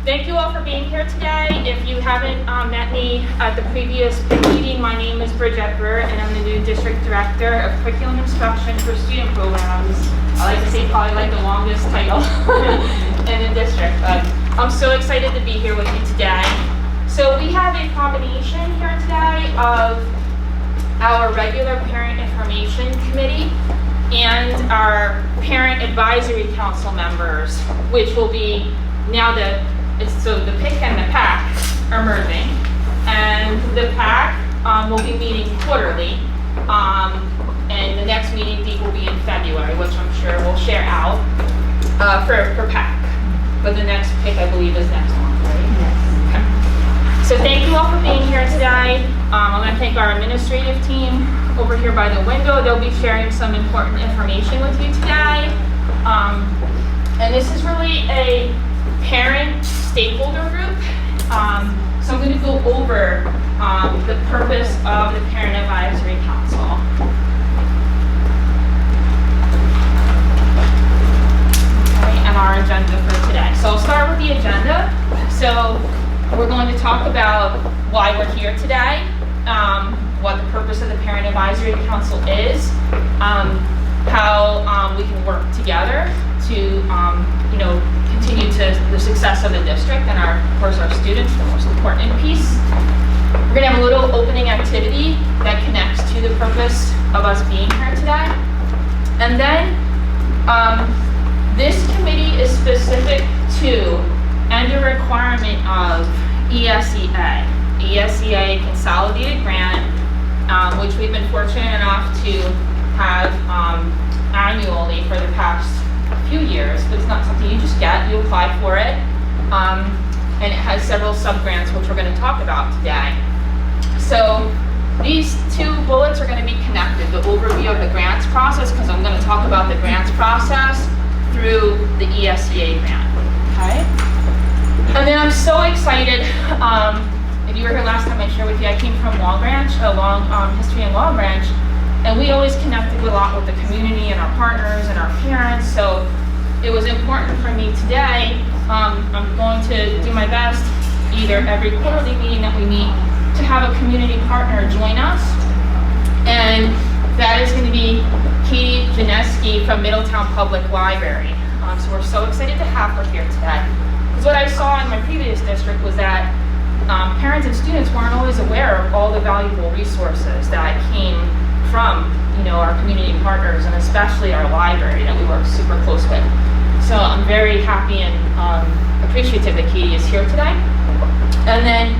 Thank you all for being here today. If you haven't met me at the previous PIC meeting, my name is Bridget Burr, and I'm the new District Director of Curriculum Instruction for Student Programs. I like to say probably like the longest title in the district, but I'm so excited to be here with you today. So we have a combination here today of our regular Parent Information Committee and our Parent Advisory Council members, which will be now so the PIC and the PAC are merging, and the PAC will be meeting quarterly, and the next meeting date will be in February, which I'm sure we'll share out for PAC. But the next PIC, I believe, is next month, right? Yes. Okay. So thank you all for being here today. I'm going to thank our administrative team over here by the window. They'll be sharing some important information with you today. And this is really a parent stakeholder group. So I'm going to go over the purpose of the Parent Advisory Council. Okay, and our agenda for today. So I'll start with the agenda. So we're going to talk about why we're here today, what the purpose of the Parent Advisory Council is, how we can work together to continue to the success of the district and of course our students, the most important piece. We're going to have a little opening activity that connects to the purpose of us being here today. And then this committee is specific to and a requirement of ESEA. ESEA Consolidated Grant, which we've been fortunate enough to have annually for the past few years, but it's not something you just get, you apply for it, and it has several sub-grants which we're going to talk about today. So these two bullets are going to be connected, the overview of the grants process, because I'm going to talk about the grants process through the ESEA grant, okay? And then I'm so excited, if you were here last time I shared with you, I came from Long Branch, a long history in Long Branch, and we always connected a lot with the community and our partners and our parents, so it was important for me today. I'm going to do my best, either every quarterly meeting that we meet, to have a community partner join us, and that is going to be Katie Janeski from Middletown Public Library. So we're so excited to have her here today. Because what I saw in my previous district was that parents and students weren't always aware of all the valuable resources that came from our community partners, and especially our library that we work super close with. So I'm very happy and appreciative that Katie is here today. And then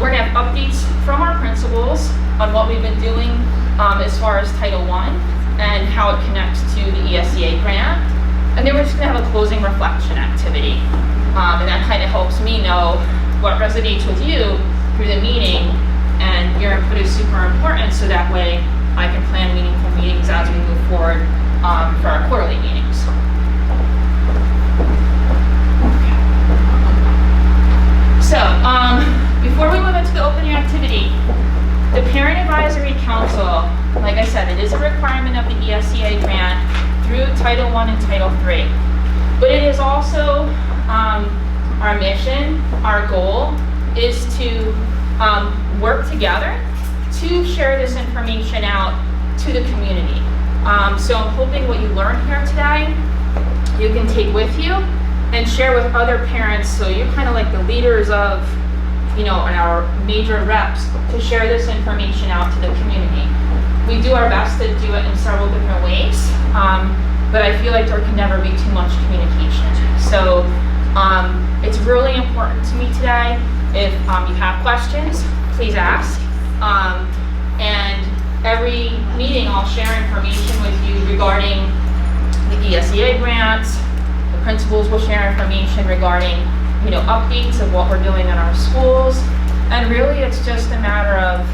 we're going to have updates from our principals on what we've been doing as far as Title I and how it connects to the ESEA grant. And then we're just going to have a closing reflection activity. And that kind of helps me know what resonates with you through the meeting, and your input is super important, so that way I can plan meaningful meetings as we move forward for our quarterly meetings. So, before we move into the opening activity, the Parent Advisory Council, like I said, it is a requirement of the ESEA grant through Title I and Title III. But it is also our mission, our goal, is to work together to share this information out to the community. So I'm hoping what you learn here today, you can take with you and share with other parents, so you're kind of like the leaders of, and our major reps, to share this information out to the community. We do our best to do it in several different ways, but I feel like there can never be too much communication. So it's really important to me today. If you have questions, please ask. And every meeting I'll share information with you regarding the ESEA grants. The principals will share information regarding updates of what we're doing in our schools. And really it's just a matter of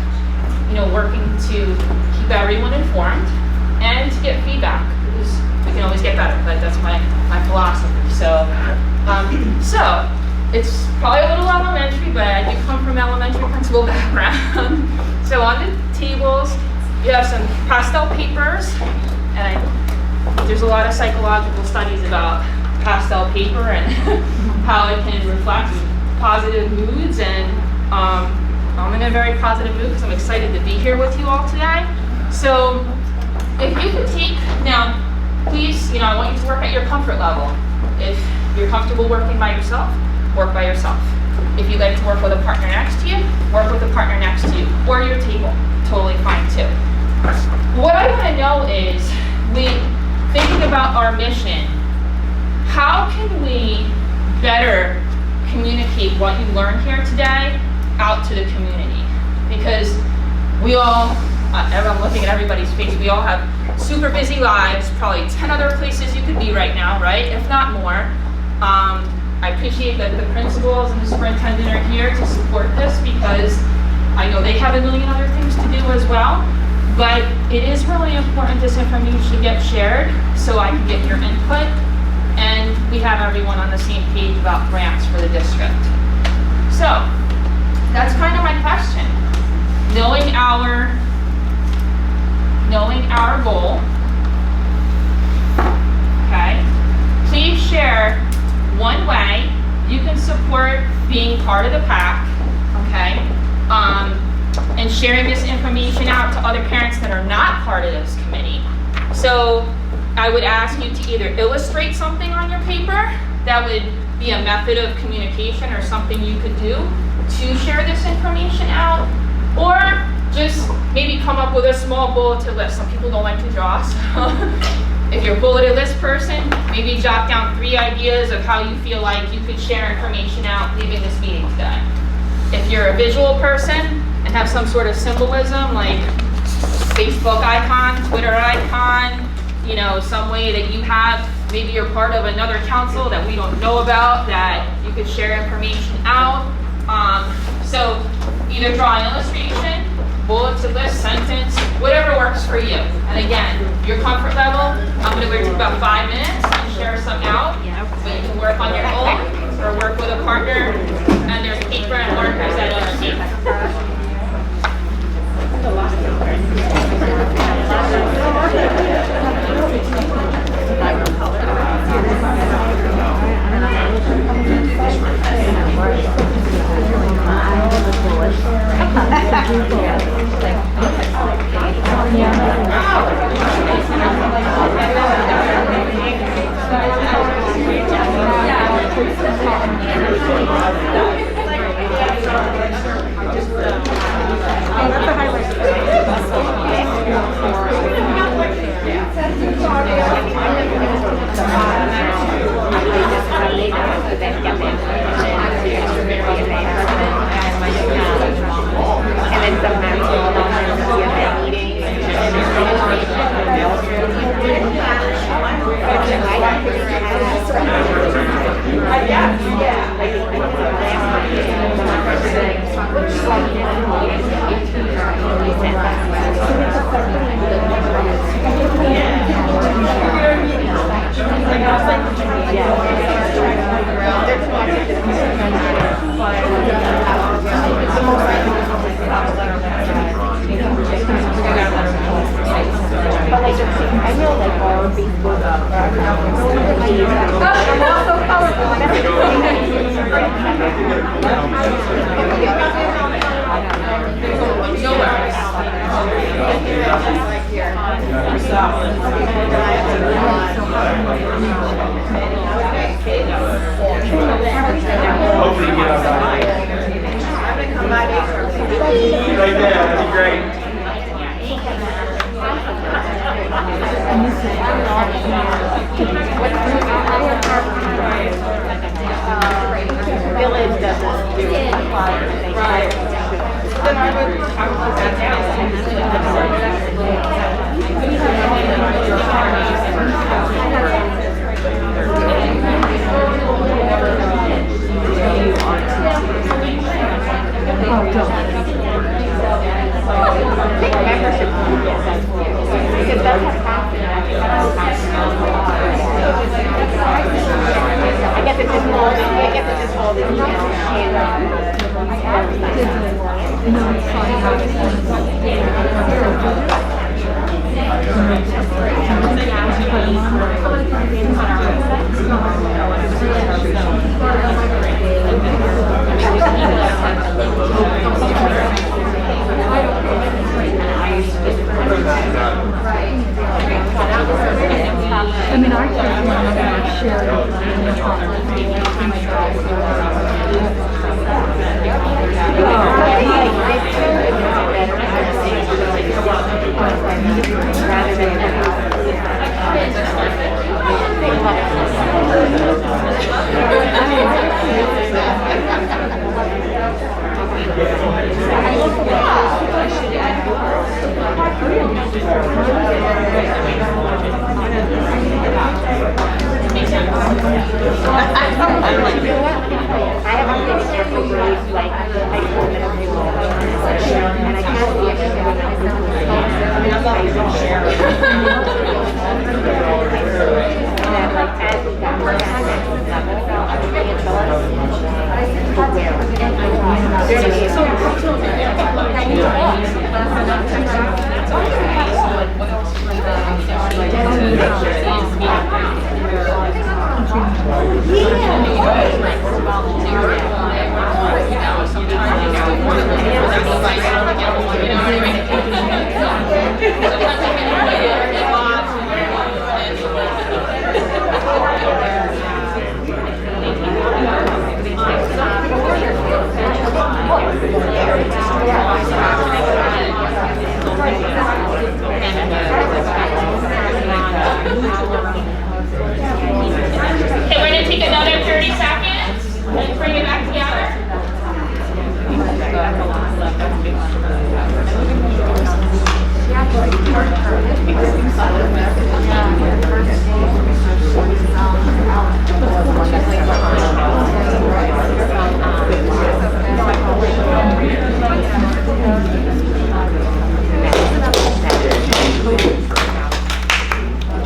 working to keep everyone informed and to get feedback, because we can always get better, but that's my philosophy. So it's probably a little elementary, but I do come from elementary principal background. So on the tables, you have some pastel papers, and there's a lot of psychological studies about pastel paper and how it can reflect positive moods. And I'm in a very positive mood because I'm excited to be here with you all today. So if you could take, now please, I want you to work at your comfort level. If you're comfortable working by yourself, work by yourself. If you'd like to work with a partner next to you, work with a partner next to you, or your table, totally fine too. What I want to know is, thinking about our mission, how can we better communicate what you learned here today out to the community? Because we all, I'm looking at everybody's face, we all have super busy lives, probably 10 other places you could be right now, right? If not more. I appreciate that the principals and the superintendent are here to support this because I know they have a million other things to do as well. But it is really important this information should get shared so I can get your input and we have everyone on the same page about grants for the district. So that's kind of my question. Knowing our goal, okay, please share one way you can support being part of the pack, okay, and sharing this information out to other parents that are not part of this committee. So I would ask you to either illustrate something on your paper that would be a method of communication or something you could do to share this information out, or just maybe come up with a small bulleted list. Some people don't like to draw, so if you're a bulleted list person, maybe jot down 3 ideas of how you feel like you could share information out leaving this meeting today. If you're a visual person and have some sort of symbolism like Facebook icon, Twitter icon, some way that you have, maybe you're part of another council that we don't know about that you could share information out. So either draw an illustration, bulleted list, sentence, whatever works for you. And again, your comfort level, I'm going to wait for about 5 minutes and share some out. But you can work on your own or work with a partner, and there's paper and markers at each table. Hopefully you get up right there, that'd be great. Village doesn't do it. Right. Then I would membership because that's what happens. I get to just hold it, I mean, our kids want to share Okay, we're going to take another 30 seconds and bring it back together.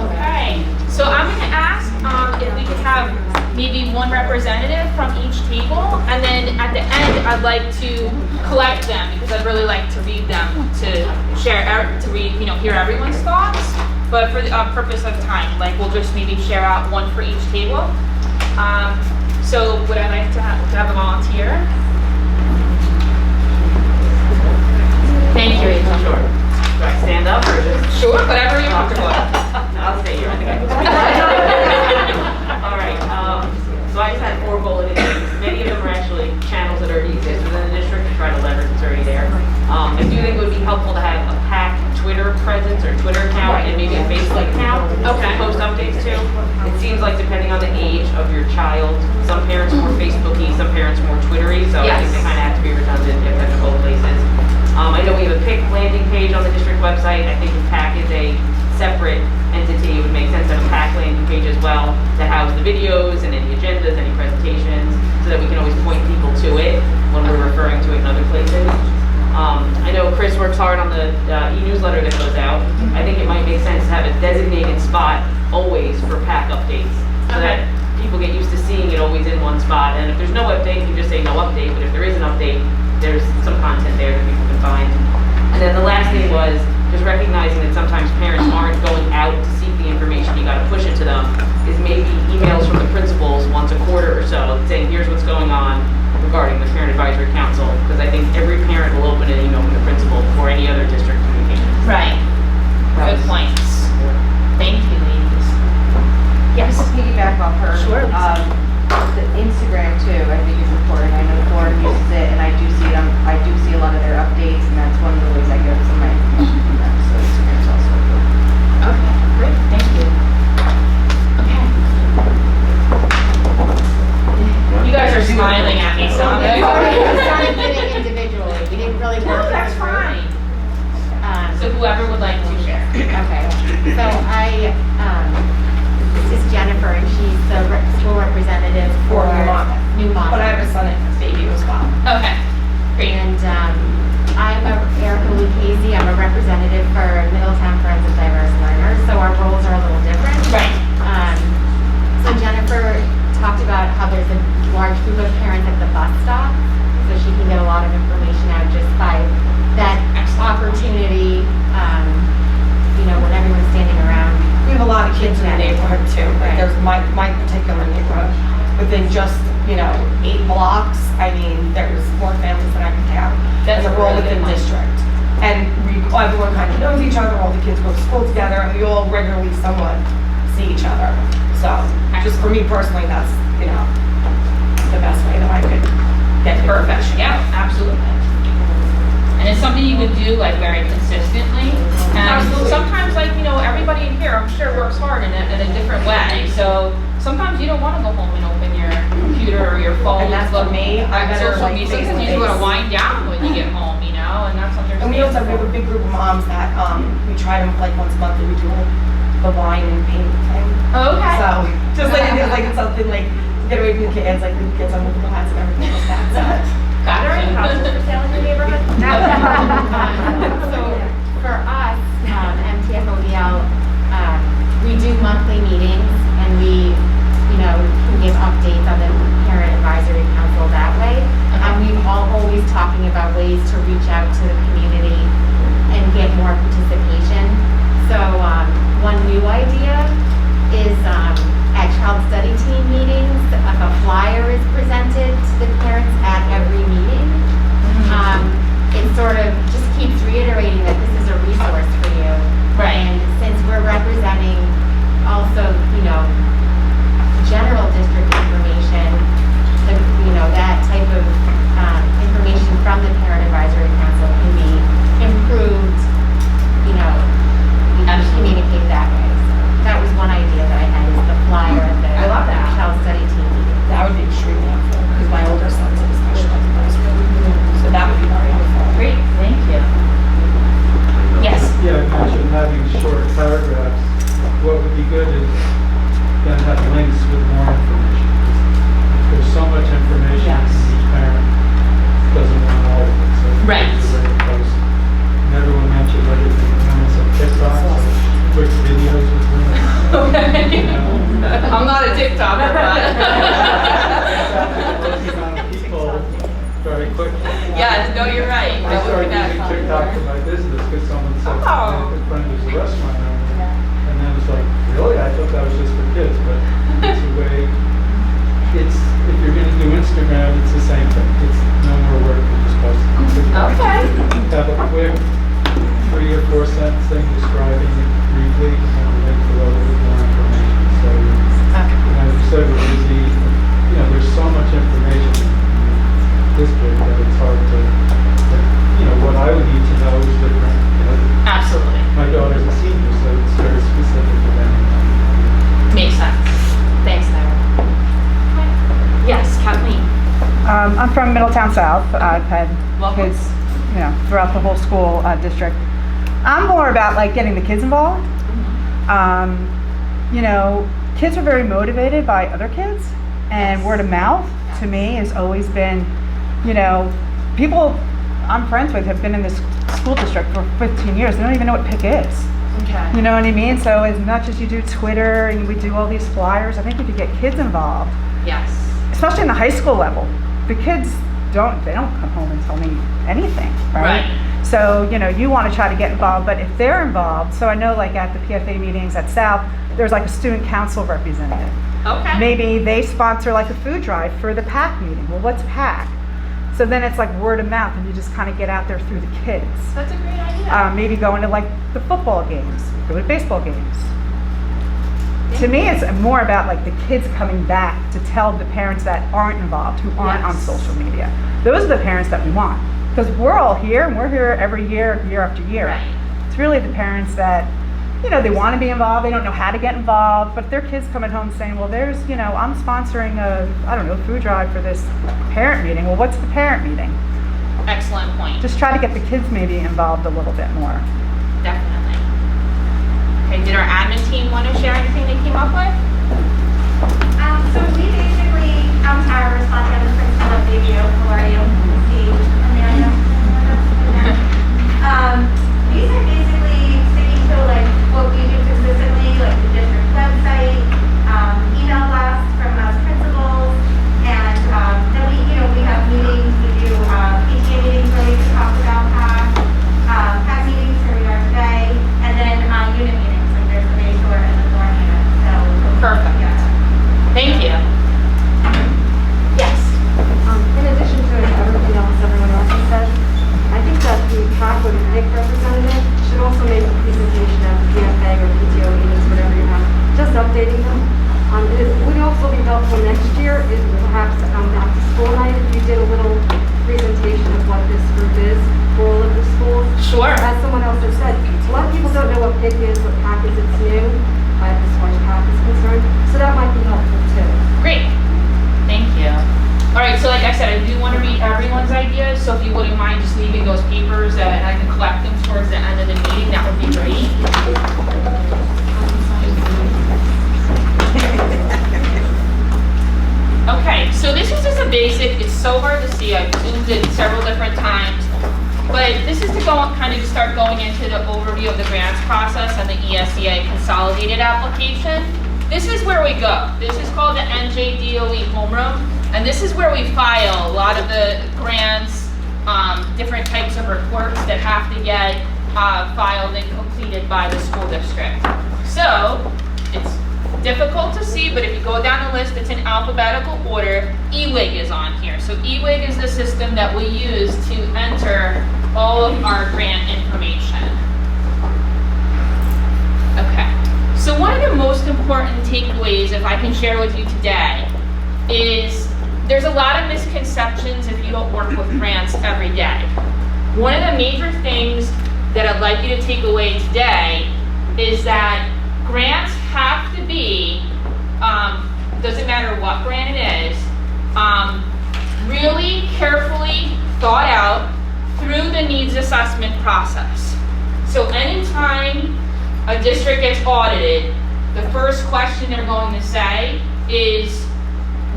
Okay, so I'm going to ask if we could have maybe one representative from each table, and then at the end, I'd like to collect them because I'd really like to read them to share, to read, hear everyone's thoughts. But for the purpose of time, like we'll just maybe share out one for each table. So would I like to have a volunteer? Thank you, Rachel. Sure. Do I stand up or just? Sure, whatever you're comfortable with. I'll stay here. All right. So I just had 4 bulleted things. Many of them are actually channels that already exist within the district to try to leverage what's already there. I do think it would be helpful to have a PAC Twitter presence or Twitter account and maybe a Facebook account to post updates to. It seems like depending on the age of your child, some parents are more Facebooky, some parents are more Twittery, so I think they kind of have to be redundant if they're in both places. I know we have a PIC landing page on the district website. I think if PAC is a separate entity, it would make sense to have a PAC landing page as well to house the videos and any agendas, any presentations, so that we can always point people to it when we're referring to it in other places. I know Chris works hard on the e-newsletter that goes out. I think it might make sense to have a designated spot always for PAC updates, so that people get used to seeing it always in one spot. And if there's no update, you just say no update, but if there is an update, there's some content there that people can find. And then the last thing was just recognizing that sometimes parents aren't going out to seek the information, you gotta push it to them, is maybe emails from the principals once a quarter or so saying here's what's going on regarding the Parent Advisory Council, because I think every parent will open an email from the principal for any other district communication. Right. Good points. Thank you, ladies. Yes. Just to piggyback off her. Sure. The Instagram too, I think is important. I know Florida uses it, and I do see a lot of their updates, and that's one of the ways I get some of my information from them. So Instagram's also good. Okay, great. Thank you. Okay. You guys are smiling at me, so I'm We started getting individually. We didn't really work. No, that's fine. So whoever would like to share. Okay. So this is Jennifer, and she's the school representative for New Monmouth. But I have a son at Bayview as well. Okay, great. And I'm Erica Lucchese. I'm a representative for Middletown Friends of Diverse Learners. So our roles are a little different. Right. So Jennifer talked about how there's a large group of parents at the bus stop, so she can get a lot of information out just by that opportunity. When everyone I mean, there's more families than I can count. That's And a they're all really within good one. district. And everyone kind of knows each other, all the kids go to school together, and we all regularly somewhat see each other. So, just for me personally, that's, you know, the best way that I could get Perfect, information. yeah, absolutely. And it's something you could do like very consistently. And Absolutely. sometimes like, you know, everybody in here, I'm sure works hard in a different way. So sometimes you don't want to go home and open your computer or your phone. And that's for me, I at better, social like, media. face Sometimes to you just want to face. wind down when you get home, you know, and that's And we also have a big group of moms that, we try to, like, once a month, we do the wine and paint thing. Okay. So, just like, it's something like, to get away from the kids, like, the kids on multiple hats and everything like that, so. Got Are there any houses it. for sale in your neighborhood? So for us, MTF ODL, we do monthly meetings and we, you know, can give updates on the parent advisory council that way. We've always talking about ways to reach out to the community and get more participation. So one new idea is at child study team meetings, a flyer is presented to the parents at every meeting. It sort of just keeps reiterating that this is a resource for you. Right. And since we're representing also, you know, general district information, you know, that type of information from the parent advisory council can be improved, you know, we can communicate that way. So that was one idea that I had, is the flyer at the I love that. child study team meeting. That would be extremely helpful, because my older son's in special advisory. So that would be very helpful. Great, thank you. Yes. Yeah, I mentioned having short paragraphs. What would be good is then have links with more information. There's so much information, Yes. each parent doesn't want all of it, so. Right. it's a great post. And everyone mentioned everything, and then some TikToks, so quick videos with women. Okay. I'm not a TikToker, but. Working on people very quickly. Yes, no, you're right. I That would started be using nice. TikTok for my business because someone said, Oh. I have a friend who's a restaurant owner. And then it's like, really? I thought that was just for kids, but it's a way, if you're gonna do Instagram, it's the same thing. It's no more work than just posting on TikTok. Okay. Have a quick 3 or 4 sentence thing describing it briefly and then link below with more information. So, as you said, we're busy, you know, there's so much information in this book that it's hard to, you know, what I would need to know is different. You know, Absolutely. my daughter's a senior, so it's very specific to them. Makes sense. Thanks, Sarah. Yes, Kathleen. I'm from Middletown South. I've had Welcome. kids, you know, throughout the whole school district. I'm more about like getting the kids involved. You know, kids are very motivated by other kids, and word of mouth to me has always been, you know, people I'm friends with have been in this school district for 15 years. They don't even know what PIC is. Okay. You know what I mean? So as much as you do Twitter and we do all these flyers, I think if you get kids involved, Yes. especially in the high school level, the kids they don't come home and tell me anything, right? Right. So, you know, you want to try to get involved, but if they're involved, so I know like at the PFA meetings at South, there's like a student council representative. Okay. Maybe they sponsor like a food drive for the PAC meeting. Well, what's PAC? So then it's like word of mouth and you just kind of get out there through the kids. That's a great idea. Maybe going to like the football games, go to baseball games. To me, it's more about like the kids coming back to tell the parents that aren't involved, who aren't on Yes. social media. Those are the parents that we want. Because we're all here and we're here every year, year after year. Right. It's really the parents that, you know, they want to be involved, they don't know how to get involved, but their kids coming home saying, well, there's, you know, I'm sponsoring a, I don't know, food drive for this parent meeting. Well, what's the parent meeting? Excellent point. Just try to get the kids maybe involved a little bit more. Definitely. Okay, did our admin team want to share anything they came up with? So we basically, I'm Tara, responding as the principal of Bayview. How are you? See, Amanda. These are basically sticking to like what we do consistently, like the district website, email blasts from us principals, and then we have meetings. We do PTA meetings where we can talk about PAC meetings where we are today, and then unit meetings like there's the Bayshore and the Thorn unit. So Perfect. yeah. Thank you. Yes. pick is, what pack is it's new, as far as pack is concerned. So that might be helpful too. Great, thank you. All right, so like I said, I do want to read everyone's ideas, so if you wouldn't mind just leaving those papers and I can collect them towards the end of the meeting, that would be great. Okay, so this is just a basic, it's so hard to see, I've zoomed it several different times, but this is to go kind of start going into the overview of the grants process and the ESEA consolidated application. This is where we go. This is called the NJDOE homeroom, and this is where we file a lot of the grants, different types of reports that have to get filed and completed by the school district. So, it's difficult to see, but if you go down the list, it's in alphabetical order. EWIG is on here. So EWIG is the system that we use to enter all of our grant information. Okay. So one of the most important takeaways, if I can share with you today, is there's a lot of misconceptions if you don't work with grants every day. One of the major things that I'd like you to take away today is that grants have to be, doesn't matter what grant it is, really carefully thought out through the needs assessment process. So anytime a district gets audited, the first question they're going to say is,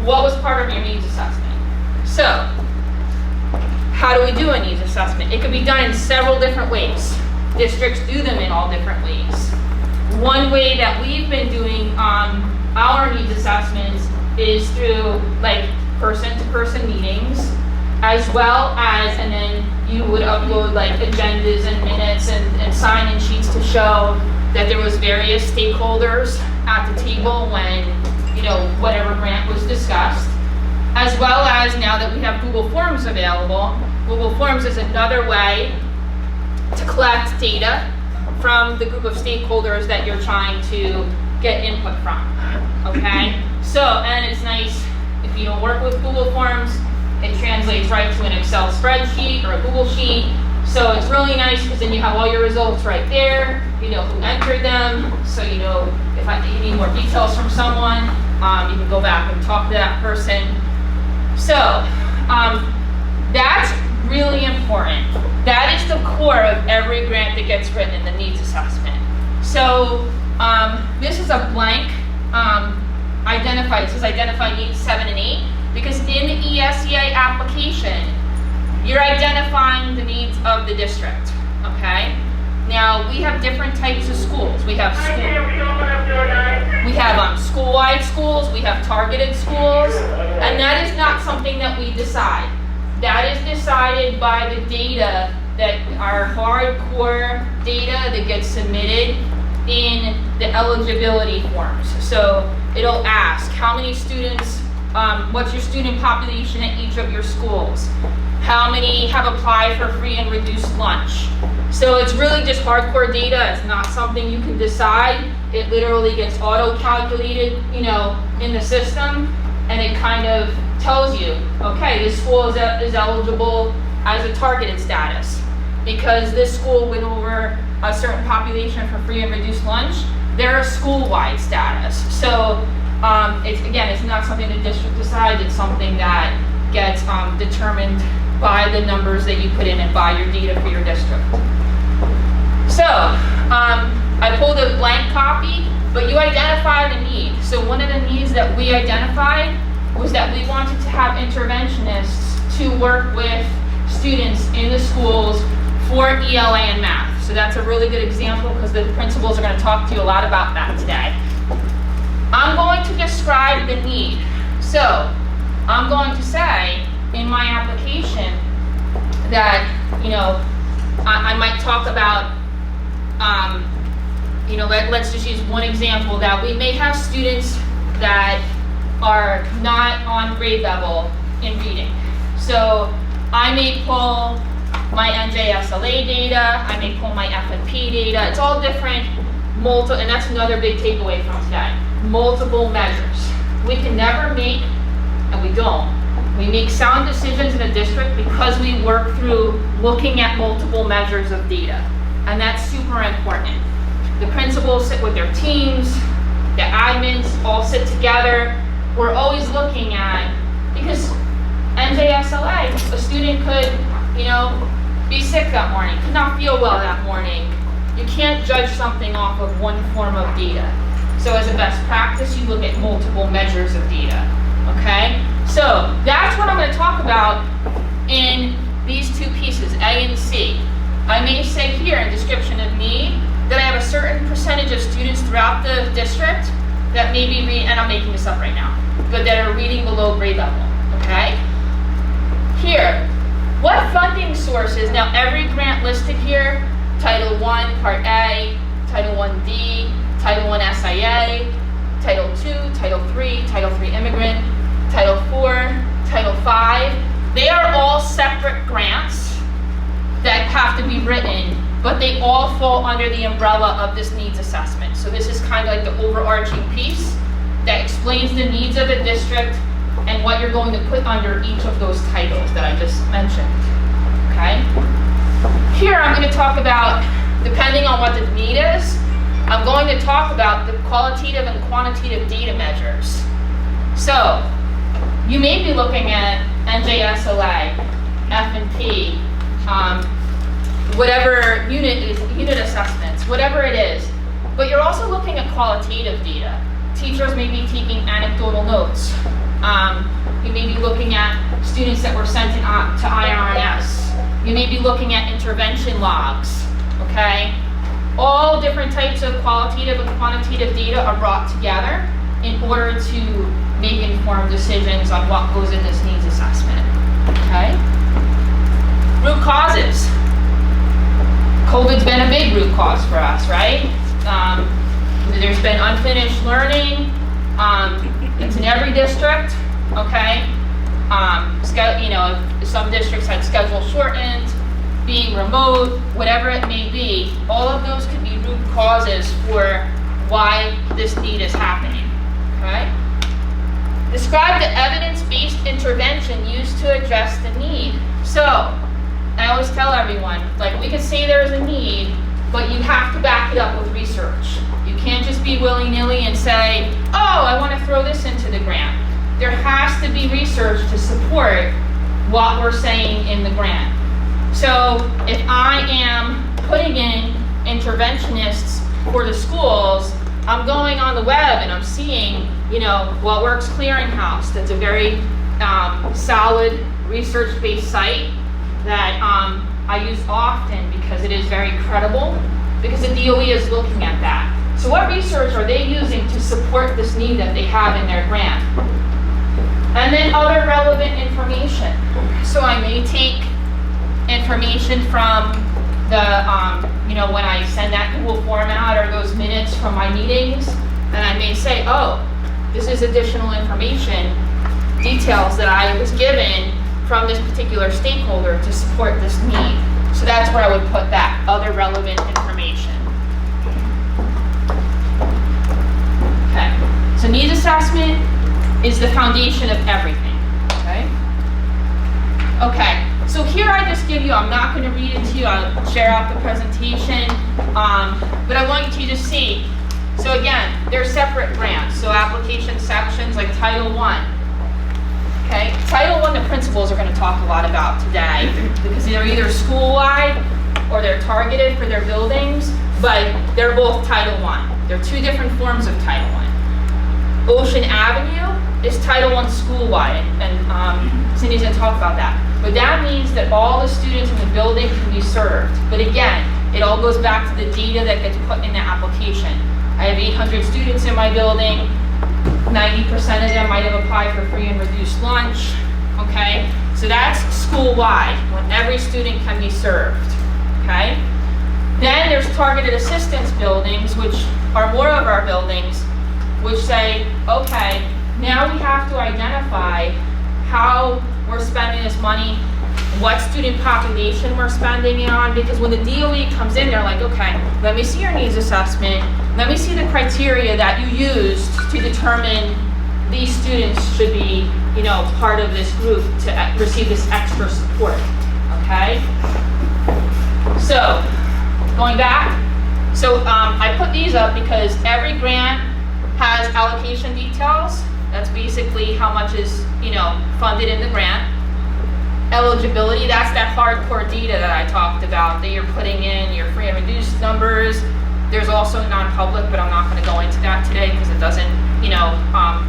what was part of your needs assessment? So, how do we do a needs assessment? It can be done in several different ways. Districts do them in all different ways. One way that we've been doing our needs assessments is through like person-to-person meetings, as well as, and then you would upload like agendas and minutes and sign-in sheets to show that there was various stakeholders at the table when, you know, whatever grant was discussed. As well as now that we have Google Forms available, Google Forms is another way to collect data from the group of stakeholders that you're trying to get input from, okay? So, and it's nice, if you don't work with Google Forms, it translates right to an Excel spreadsheet or a Google Sheet. So it's really nice because then you have all your results right there, you know who entered them, so you know if you need more details from someone, you can go back and talk to that person. So, that's really important. That is the core of every grant that gets written in the needs assessment. So this is a blank identified, it says identify needs 7 and 8, because in the ESEA application, you're identifying the needs of the district, okay? Now, we have different types of schools. We have school-wide schools, we have targeted schools, and that is not something that we decide. That is decided by the data that our hardcore data that gets submitted in the eligibility forms. So it'll ask how many students, what's your student population at each of your schools? How many have applied for free and reduced lunch? So it's really just hardcore data. It's not something you can decide. It literally gets auto-calculated, you know, in the system, and it kind of tells you, okay, this school is eligible as a targeted status because this school went over a certain population for free and reduced lunch. They're a school-wide status. So it's not something the district decides. It's something that gets determined by the numbers that you put in and by your data for your district. So I pulled a blank copy, but you identify the need. So one of the needs that we identified was that we wanted to have interventionists to work with students in the schools for ELA and math. So that's a really good example because the principals are going to talk to you a lot about that today. I'm going to describe the need. So I'm going to say in my application that, you know, I might talk about, you know, let's just use one example that we may have students that are not on grade level in reading. So I may pull my NJSLA data, I may pull my F&P data. It's all different, and that's another big takeaway from today. Multiple measures. We can never make, and we don't, we make sound decisions in a district because we work through looking at multiple measures of data. And that's super important. The principals sit with their teams, the admins all sit together. We're always looking at, because NJSLA, a student could, be sick that morning, could not feel well that morning. You can't judge something off of one form of data. So as a best practice, you look at multiple measures of data, okay? So that's what I'm going to talk about in these two pieces, A and C. I may say here in description of need that I have a certain percentage of students throughout the district that maybe and I'm making this up right now, but that are reading below grade level, okay? Here, what funding sources, now every grant listed here, Title I, Part A, Title I-D, Title I SIA, Title II, Title III, Title III Immigrant, Title IV, Title V, they are all separate grants that have to be written, but they all fall under the umbrella of this needs assessment. So this is kind of like the overarching piece that explains the needs of a district and what you're going to put under each of those titles that I just mentioned, okay? Here I'm going to talk about, depending on what the need is, I'm going to talk about the qualitative and quantitative data measures. So, you may be looking at NJSLA, F&P, whatever unit assessments, whatever it is, but you're also looking at qualitative data. Teachers may be taking anecdotal notes. You may be looking at students that were sent to IRNS. You may be looking at intervention logs, okay? All different types of qualitative and quantitative data are brought together in order to make informed decisions on what goes in this needs assessment, okay? Root causes. COVID's been a big root cause for us, right? There's been unfinished learning. It's in every district, okay? Some districts had schedule shortened, being remote, whatever it may be, all of those could be root causes for why this need is happening, okay? Describe the evidence-based intervention used to address the need. So, I always tell everyone, like, we could say there's a need, but you have to back it up with research. You can't just be willy-nilly and say, oh, I want to throw this into the grant. There has to be research to support what we're saying in the grant. So if I am putting in interventionists for the schools, I'm going on the web and I'm seeing, What Works Clearinghouse. That's a very solid research-based site that I use often because it is very credible, because the DOE is looking at that. So what research are they using to support this need that they have in their grant? And then other relevant information. So I may take information from the, when I send that Google form out or those minutes from my meetings, and I may say, oh, this is additional information, details that I was given from this particular stakeholder to support this need. So that's where I would put that, other relevant information. Okay, so needs assessment is the foundation of everything, okay? Okay, so here I just give you, I'm not going to read it to you, I'll share out the presentation, but I want you to see. So again, they're separate grants, so application sections like Title I. Okay, Title I, the principals are going to talk a lot about today because they're either school-wide or they're targeted for their buildings, but they're both Title I. They're two different forms of Title I. Ocean Avenue is Title I school-wide, and Cindy's going to talk about that. But that means that all the students in the building can be served. But again, it all goes back to the data that gets put in the application. I have 800 students in my building. 90% of them might have applied for free and reduced lunch, okay? So that's school-wide, when every student can be served, okay? Then there's targeted assistance buildings, which are more of our buildings, which say, okay, now we have to identify how we're spending this money, what student population we're spending it on, because when the DOE comes in, they're like, okay, let me see your needs assessment, let me see the criteria that you used to determine these students should be, part of this group to receive this extra support, okay? So, going back, So I put these up because every grant has allocation details. That's basically how much is, funded in the grant. Eligibility, that's that hardcore data that I talked about, that you're putting in your free and reduced numbers. There's also non-public, but I'm not going to go into that today because it doesn't,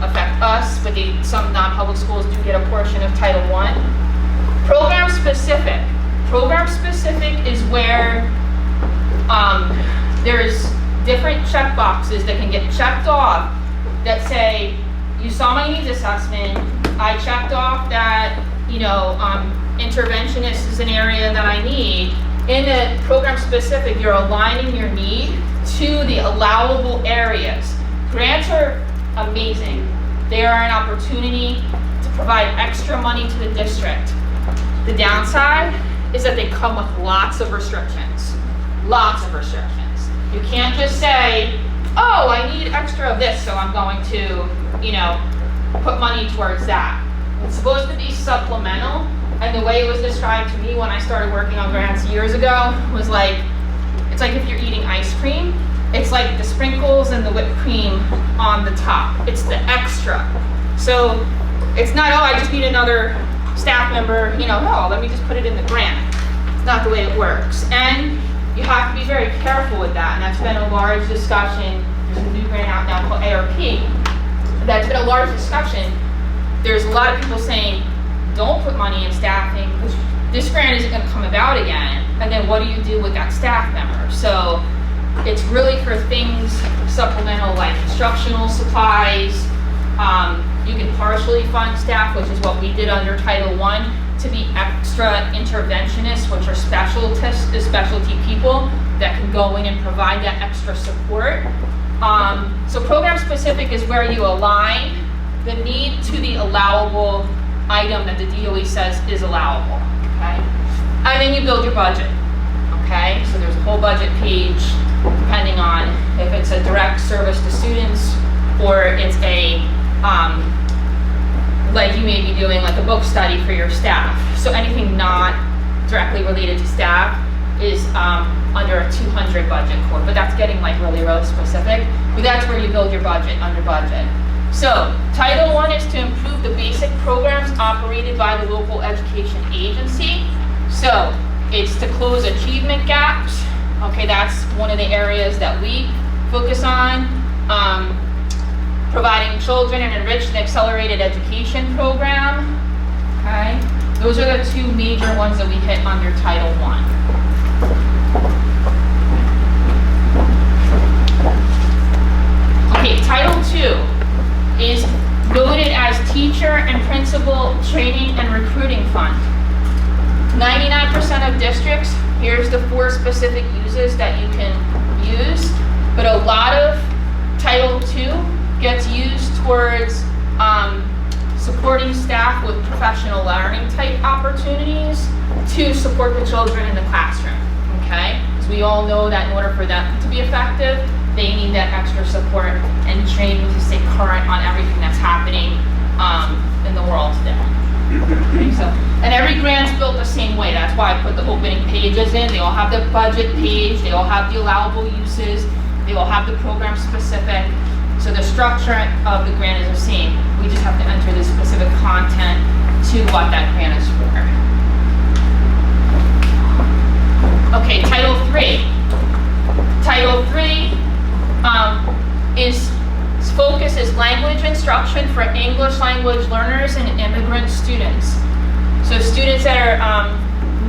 affect us, but some non-public schools do get a portion of Title I. Program specific. Program specific is where there's different check boxes that can get checked off that say, you saw my needs assessment, I checked off that, interventionist is an area that I need. In the program specific, you're aligning your need to the allowable areas. Grants are amazing. They are an opportunity to provide extra money to the district. The downside is that they come with lots of restrictions. Lots of restrictions. You can't just say, oh, I need extra of this, so I'm going to, put money towards that. It's supposed to be supplemental, and the way it was described to me when I started working on grants years ago was like, it's like if you're eating ice cream, it's like the sprinkles and the whipped cream on the top. It's the extra. So it's not, oh, I just need another staff member, no, let me just put it in the grant. It's not the way it works. And you have to be very careful with that, and that's been a large discussion. There's a new grant out now called ARP. That's been a large discussion. There's a lot of people saying, don't put money in staffing because this grant isn't going to come about again. And then what do you do with that staff member? So it's really for things supplemental like instructional supplies. You can partially fund staff, which is what we did under Title I, to be extra interventionists, which are specialty people that can go in and provide that extra support. So program specific is where you align the need to the allowable item that the DOE says is allowable, okay? And then you build your budget, okay? So there's a whole budget page depending on if it's a direct service to students or it's a, like you may be doing like a book study for your staff. So anything not directly related to staff is under a 200 budget code, but that's getting like really specific. But that's where you build your budget, under budget. So Title I is to improve the basic programs operated by the local education agency. So it's to close achievement gaps. Okay, that's one of the areas that we focus on. Providing children an enriched and accelerated education program. Okay, those are the two major ones that we hit under Title I. Okay, Title II is noted as Teacher and Principal Training and Recruiting Fund. 99% of districts, here's the 4 specific uses that you can use, but a lot of Title II gets used towards supporting staff with professional learning type opportunities to support the children in the classroom, okay? Because we all know that in order for them to be effective, they need that extra support and training to stay current on everything that's happening in the world today. Okay, so, and every grant's built the same way. That's why I put the opening pages in. They all have the budget page. They all have the allowable uses. They all have the program specific. So the structure of the grant is the same. We just have to enter the specific content to what that grant is for. Okay, Title III. Title III is focus is language instruction for English language learners and immigrant students. So students that are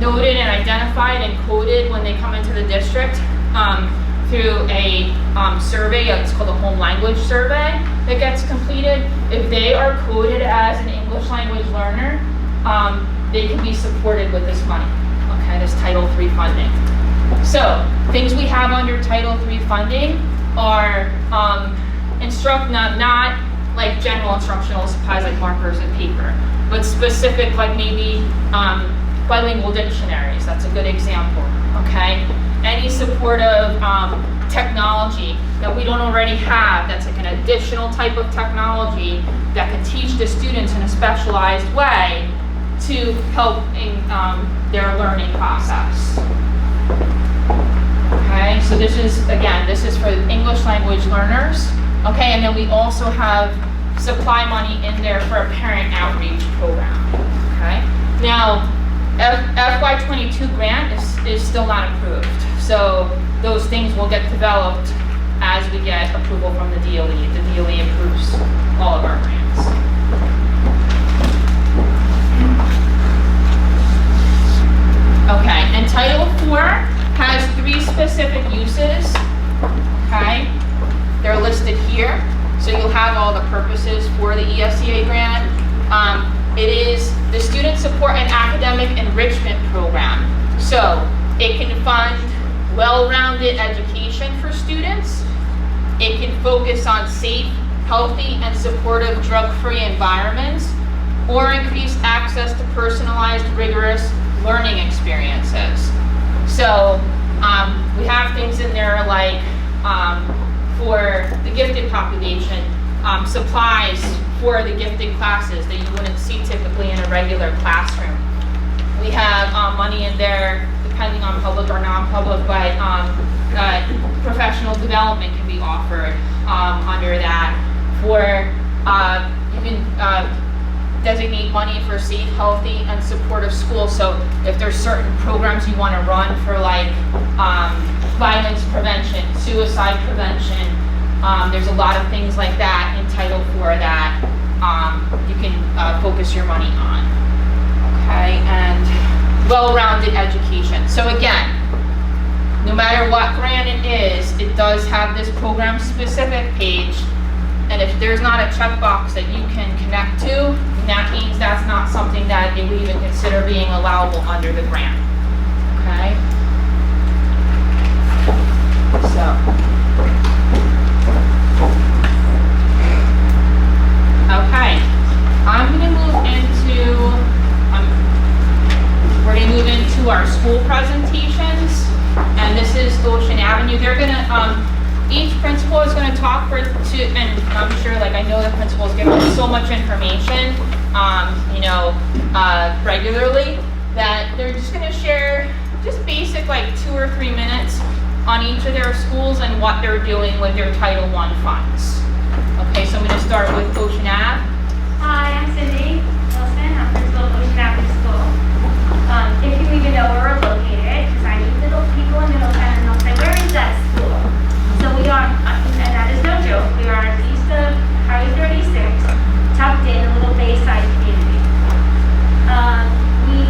noted and identified and coded when they come into the district through a survey, it's called a home language survey that gets completed. If they are coded as an English language learner, they can be supported with this money, okay, this Title III funding. So things we have under Title III funding are not like general instructional supplies like markers and paper, but specific like maybe bilingual dictionaries. That's a good example, okay? Any supportive technology that we don't already have, that's like an additional type of technology that can teach the students in a specialized way to help in their learning process. Okay? Okay, so this is, again, this is for English language learners. Okay, and then we also have supply money in there for a parent outreach program. Okay, now FY22 grant is still not approved, so those things will get developed as we get approval from the DOE. The DOE approves all of our grants. Okay, and Title IV has 3 specific uses. Okay, they're listed here, so you'll have all the purposes for the ESEA grant. It is the Student Support and Academic Enrichment Program. So it can fund well-rounded education for students. It can focus on safe, healthy, and supportive drug-free environments, or increase access to personalized, rigorous learning experiences. So we have things in there like for the gifted population, supplies for the gifted classes that you wouldn't see typically in a regular classroom. We have money in there, depending on public or non-public, but professional development can be offered under that. For you can designate money for safe, healthy, and supportive schools. So if there's certain programs you want to run for, like violence prevention, suicide prevention, there's a lot of things like that in Title IV that you can focus your money on. Okay, and well-rounded education. So again, no matter what grant it is, it does have this program-specific page, and if there's not a checkbox that you can connect to, that means that's not something that they would even consider being allowable under the grant. Okay? So. Okay. I'm going to move into, we're going to move into our school presentations, and this is Ocean Avenue. They're going to, each principal is going to talk and I'm sure, like, I know the principals give us so much information, regularly, that they're just going to share just basic, like, 2 or 3 minutes on each of their schools and what they're doing with their Title I funds. Okay, so I'm going to start with Ocean Ave. Hi, I'm Cindy Wilson. I'm principal of Ocean Avenue School. If you even know where we're located, because I meet little people in Middletown and they'll say, where is that school? So we are, and that is no joke, we are east of Highway 36, tucked in a little bayside community. We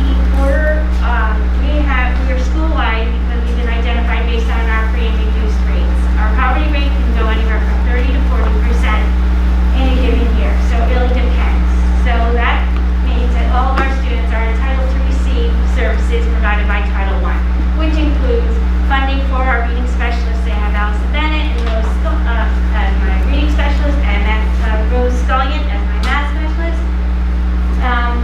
are school-wide because we've been identified based on our free and reduced rates. Our poverty rate can go anywhere from 30 to 40% in a given year, so it really depends. So that means that all of our students are entitled to receive services provided by Title I, which includes funding for our reading specialists. They have Allison Bennett and Rose as my reading specialist, and Rose Scullion as my math specialist.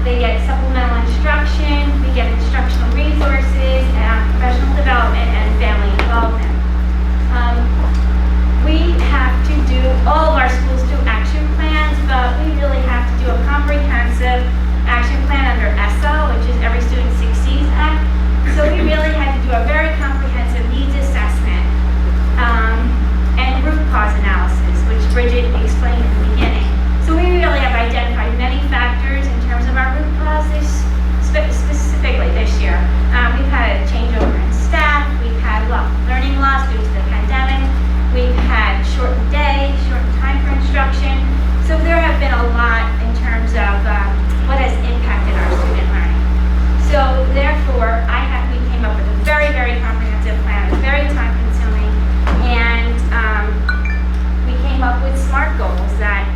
They get supplemental instruction, we get instructional resources, professional development, and family involvement. We have to do, all of our schools do action plans, but we really have to do a comprehensive action plan under ESEA, which is Every Student Succeeds Act. So we really had to do a very comprehensive needs assessment and root cause analysis, which Bridget explained in the beginning. So we really have identified many factors in terms of our root causes, specifically this year. We've had a changeover in staff, we've had learning loss due to the pandemic, we've had shortened day, shortened time for instruction. So there have been a lot in terms of what has impacted our student learning. So therefore, we came up with a very, very comprehensive plan. It's very time consuming, and we came up with SMART goals that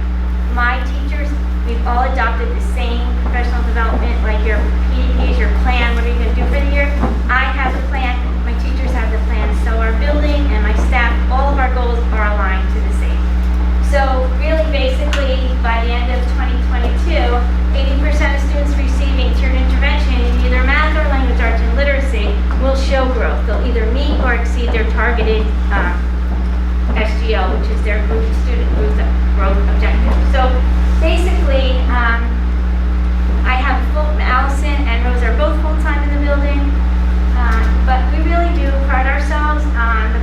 my teachers, we've all adopted the same professional development, like your PDPs, your plan, what are you going to do for the year? I have the plan, my teachers have the plan, so our building and my staff, all of our goals are aligned to the same. So really basically, by the end of 2022, 80% of students receiving tiered intervention in either math or language arts and literacy will show growth. They'll either meet or exceed their targeted SGL, which is their student growth objective. So basically, I have Allison and Rose are both full-time in the building, but we really do pride ourselves on the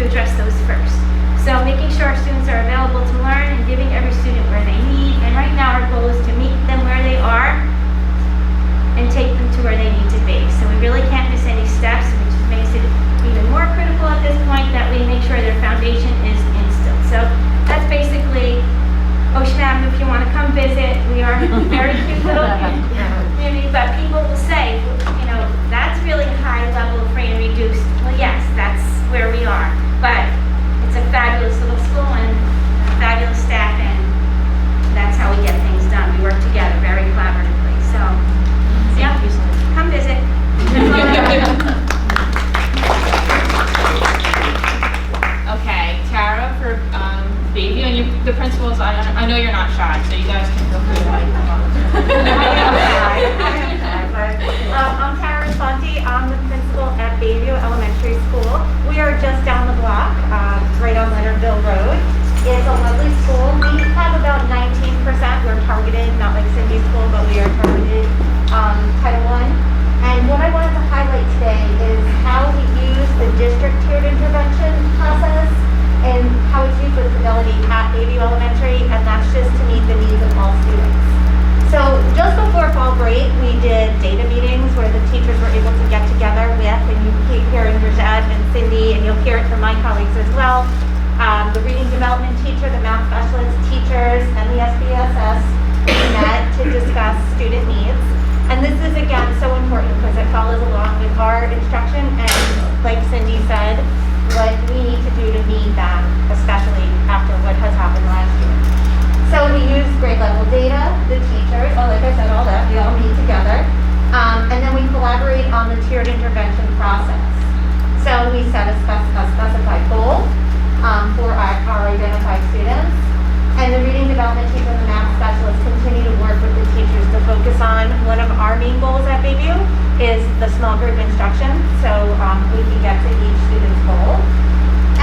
to address those first. So making sure our students are available to learn and giving every student where they need. And right now our goal is to meet them where they are and take them to where they need to be. So we really can't miss any steps, which makes it even more critical at this point that we make sure their foundation is instilled. So that's basically Ocean Avenue. If you want to come visit, we are a very cute little community, but people will say, you know, that's really high level free and reduced. Well, yes, that's where we are, but it's a fabulous little school and fabulous staff, and that's how we get things done. We work together very collaboratively. So, yeah, come visit. Okay, Tara for Bayview, and the principals, I know you're not shy, so you guys can feel free to come on. I'm Tara Santi. I'm the principal at Bayview Elementary School. We are just down the block, right on Leonardville Road. It's a lovely school. We have about 19%. We're targeted, not like Cindy's school, but we are targeted Title I. And what I wanted to highlight today is how we use the district tiered intervention process and how it's used with fidelity at Bayview Elementary, and that's just to meet the needs of all students. So just before fall break, we did data meetings where the teachers were able to get together with, and you keep hearing Rajad and Cindy, and you'll hear it from my colleagues as well, the reading development teacher, the math specialist, teachers, and the SBSS met to discuss student needs. And this is, again, so important because it follows along with our instruction and, like Cindy said, what we need to do to meet them, especially after what has happened last year. So we use grade level data, the teachers, like I said, all that, we all meet together. And then we collaborate on the tiered intervention process. So we set a specified goal for our identified students. And the reading development teacher and the math specialist continue to work with the teachers to focus on one of our main goals at Bayview is the small group instruction, so we can get to each student's goal.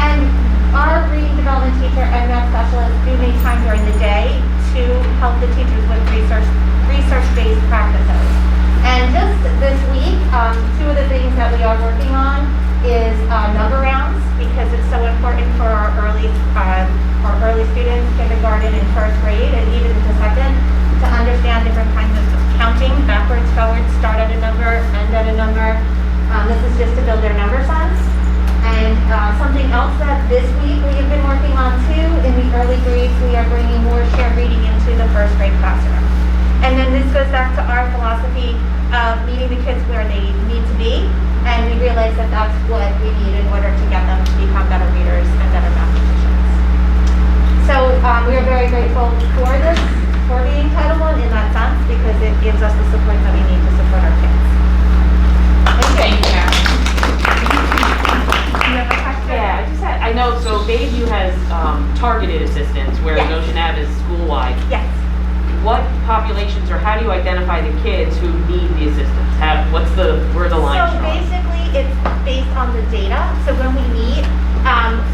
And our reading development teacher and math specialist do make time during the day to help the teachers with research-based practices. And just this week, two of the things that we are working on is number rounds, because it's so important for our early students, kindergarten and first grade, and even into second, to understand different kinds of counting, backwards, forwards, start at a number, end at a number. This is just to build their number sense. And something else that this week we have been working on too, in the early grades, we are bringing more shared reading into the first grade classroom. And then this goes back to our philosophy of meeting the kids where they need to be, and we realize that that's what we need in order to get them to become better readers and better mathematicians. So we are very grateful for this, for being Title I in that sense, because it gives us the support that we need to support our kids. Thank you, Tara. Do you have a question? Yeah, I know, so Bayview has targeted assistance, whereas Yes. Ocean Ave is school-wide. Yes. What populations, or how do you identify the kids who need the assistance? Where are the lines So drawn? basically, it's based on the data. So when we meet,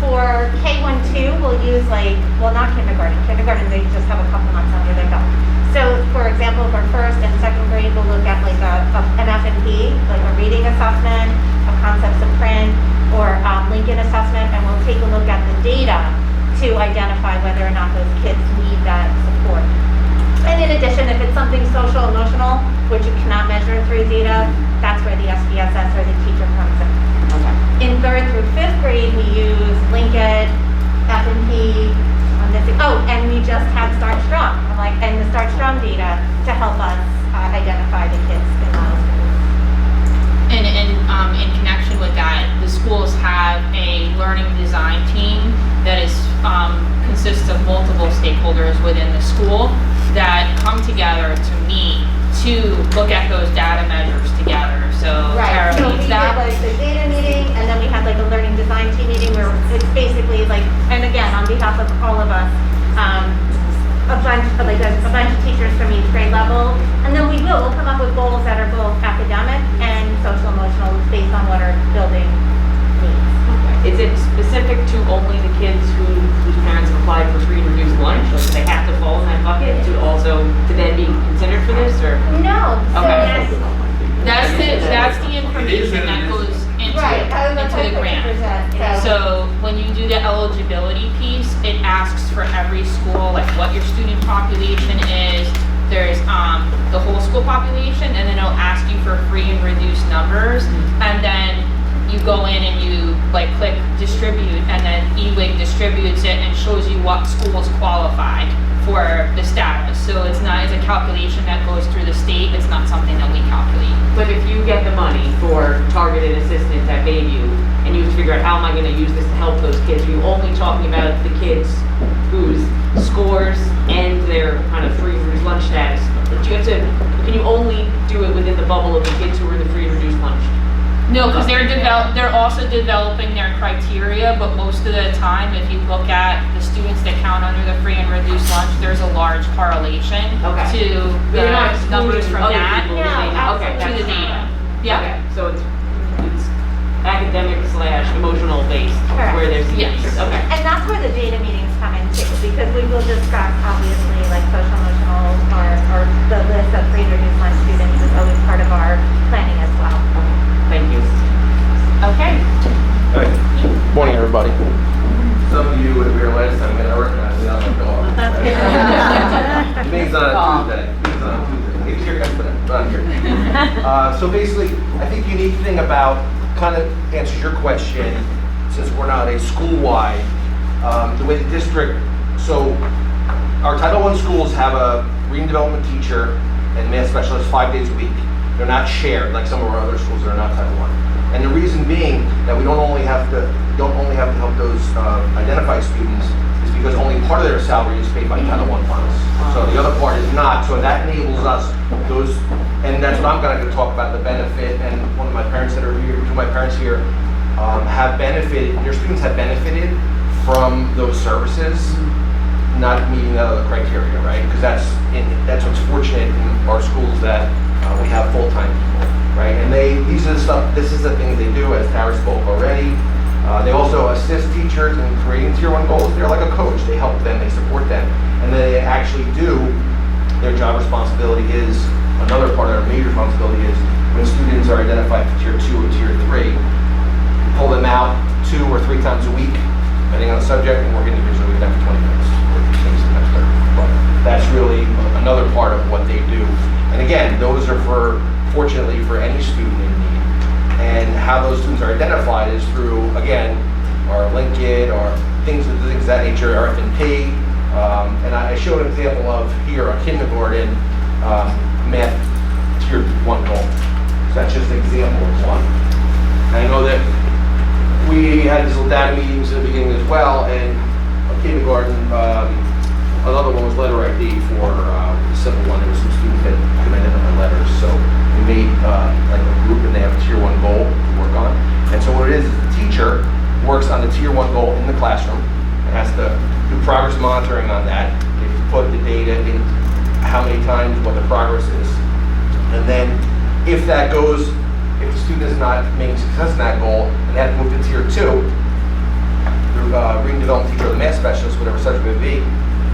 for K-1-2, we'll use not kindergarten. Kindergarten, they just have a couple months under their belt. So for example, for first and second grade, we'll look at an F&P, like a reading assessment, a concepts of print, or Lincoln assessment, and we'll take a look at the data to identify whether or not those kids need that support. And in addition, if it's something social, emotional, which you cannot measure through data, that's where the SBSS or the teacher comes in. Okay. In 3rd through 5th grade, we use Lincoln, F&P, and we just had Start Strong, and the Start Strong data to help us identify the kids in those schools. And in connection with that, the schools have a learning design team that consists of multiple stakeholders within the school that come together to meet to look at those data measures together. So Tara So we leads did that. the data meeting, and then we had a learning design team meeting where it's basically and again, on behalf of all of us, a bunch of teachers from each grade level, and then we'll come up with goals that are both academic and social emotional based on what our building needs. Is it specific to only the kids whose parents have applied for free and reduced lunch? Like, do they have to fall in that bucket to then be considered for this, or? No. So Okay. That's the information that goes into Right, the grant. 10%. So when you do the eligibility piece, it asks for every school, like what your student population is. There's the whole school population, and then it'll ask you for free and reduced numbers, and then you go in and you like click distribute, and then eWig distributes it and shows you what schools qualify for the status. So it's a calculation that goes through the state. It's not something that we calculate. But if you get the money for targeted assistance at Bayview, and you have to figure out how am I going to use this to help those kids, are you only talking about the kids whose scores and their kind of free and reduced lunch status? Can you only do it within the bubble of the kids who are in the free and reduced lunch? No, because they're also developing their criteria, but most of the time, if you look at the students that count under the free and reduced lunch, there's a large correlation to the numbers from that to the data. Yeah. Okay, so it's academic / emotional based where there's Yes. Okay. And that's where the data meetings come in too, because we will discuss, obviously, like social emotional or the list of free and reduced lunch students is always part of our planning as well. Thank you. Okay. Hi. Morning, everybody. Some of you were here last time, and I recognize me on my dog. Meeting's on a Tuesday. Meeting's on a Tuesday. He's here yesterday, not here. So basically, I think the unique thing about, kind of answers your question, since we're not a school-wide, the way the district, so our Title I schools have a reading development teacher and math specialist 5 days a week. They're not shared like some of our other schools that are not Title I. And the reason being that we don't only have to help those identify students is because only part of their salary is paid by Title I funds. So the other part is not. So that enables us those, and that's what I'm going to talk about, the benefit. And one of my parents that are here, two of my parents here, have benefited. Their students have benefited from those services, not meeting the other criteria, right? Because that's what's fortunate in our schools that. We have full-time people, right? And this is the things they do, as Tara spoke already. They also assist teachers in creating Tier 1 goals. They're like a coach. They help them, they support them. And they actually do, their job responsibility is, another part of their major responsibility is, when students are identified for Tier 2 or Tier 3, pull them out 2 or 3 times a week, depending on the subject, and work individually with them for 20 minutes, or things semester. But that's really another part of what they do. And again, those are fortunately for any student in need. And how those students are identified is through, again, our Linkit, or things of that nature, our F&P. And I showed an example of here, a kindergarten math Tier 1 goal. So that's just an example of one. And I know that we had these little data meetings in the beginning as well, and a kindergarten, another one was letter ID for the simple one. There was some students that commended on their letters. So we made like a group, and they have a Tier 1 goal to work on. And so what it is the teacher works on the Tier 1 goal in the classroom and has to do progress monitoring on that. They put the data in, how many times, what the progress is. And then if the student is not making success in that goal, and they have to move to Tier 2, the reading development teacher or the math specialist, whatever subject it may be,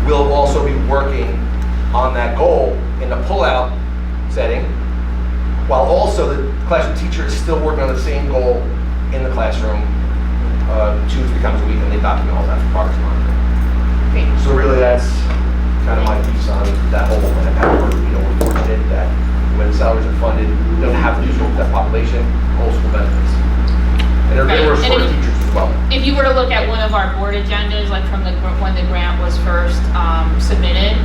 will also be working on that goal in the pull-out setting, while also the classroom teacher is still working on the same goal in the classroom 2 or 3 times a week, and they document all that for progress monitoring. Great. So really that's kind of my piece on that whole, and how we're fortunate that when salaries are funded, we don't have to use that population, whole school benefits. And there were short teachers as well. If you were to look at one of our board agendas, like from when the grant was first submitted,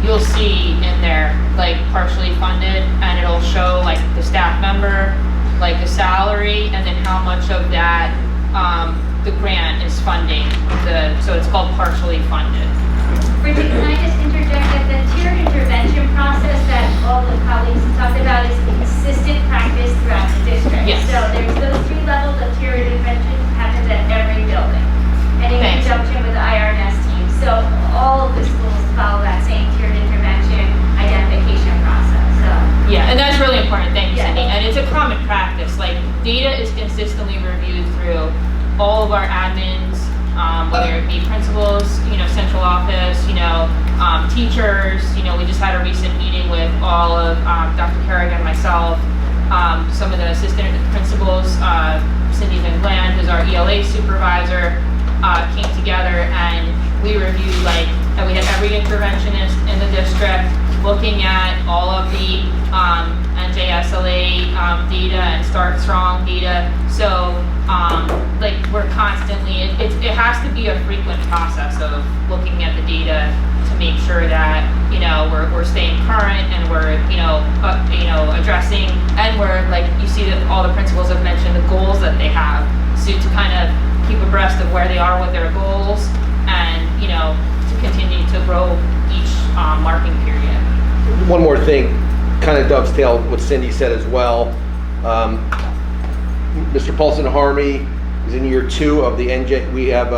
you'll see in there like partially funded, and it'll show like the staff member, like the salary, and then how much of that the grant is funding. So it's called partially funded. Bridget, can I just interject that the tier intervention process that all the colleagues talked about is consistent practice throughout the district. Yes. So there's those 3 levels of tier intervention happens at every building. And in Thanks. conjunction with the IRNS team. So all of the schools follow that same tiered intervention identification process. So Yeah, and that's really important. Thank you, Yeah. Cindy. And it's a common practice. Like data is consistently reviewed through all of our admins, whether it be principals, central office, teachers. We just had a recent meeting with all of Dr. Carrigan and myself, some of the assistant principals, Cindy Van Gland, who's our ELA supervisor, came together and we reviewed and we had every interventionist in the district looking at all of the NJSLA data and Start Strong data. So we're constantly, it has to be a frequent process of looking at the data to make sure that we're staying current and we're addressing, and we're you see that all the principals have mentioned the goals that they have, so to kind of keep abreast of where they are with their goals and to continue to grow each marking period. One more thing, kind of dovetail what Cindy said as well. Mr. Paulson Harmony is in year 2 of the NJ. We have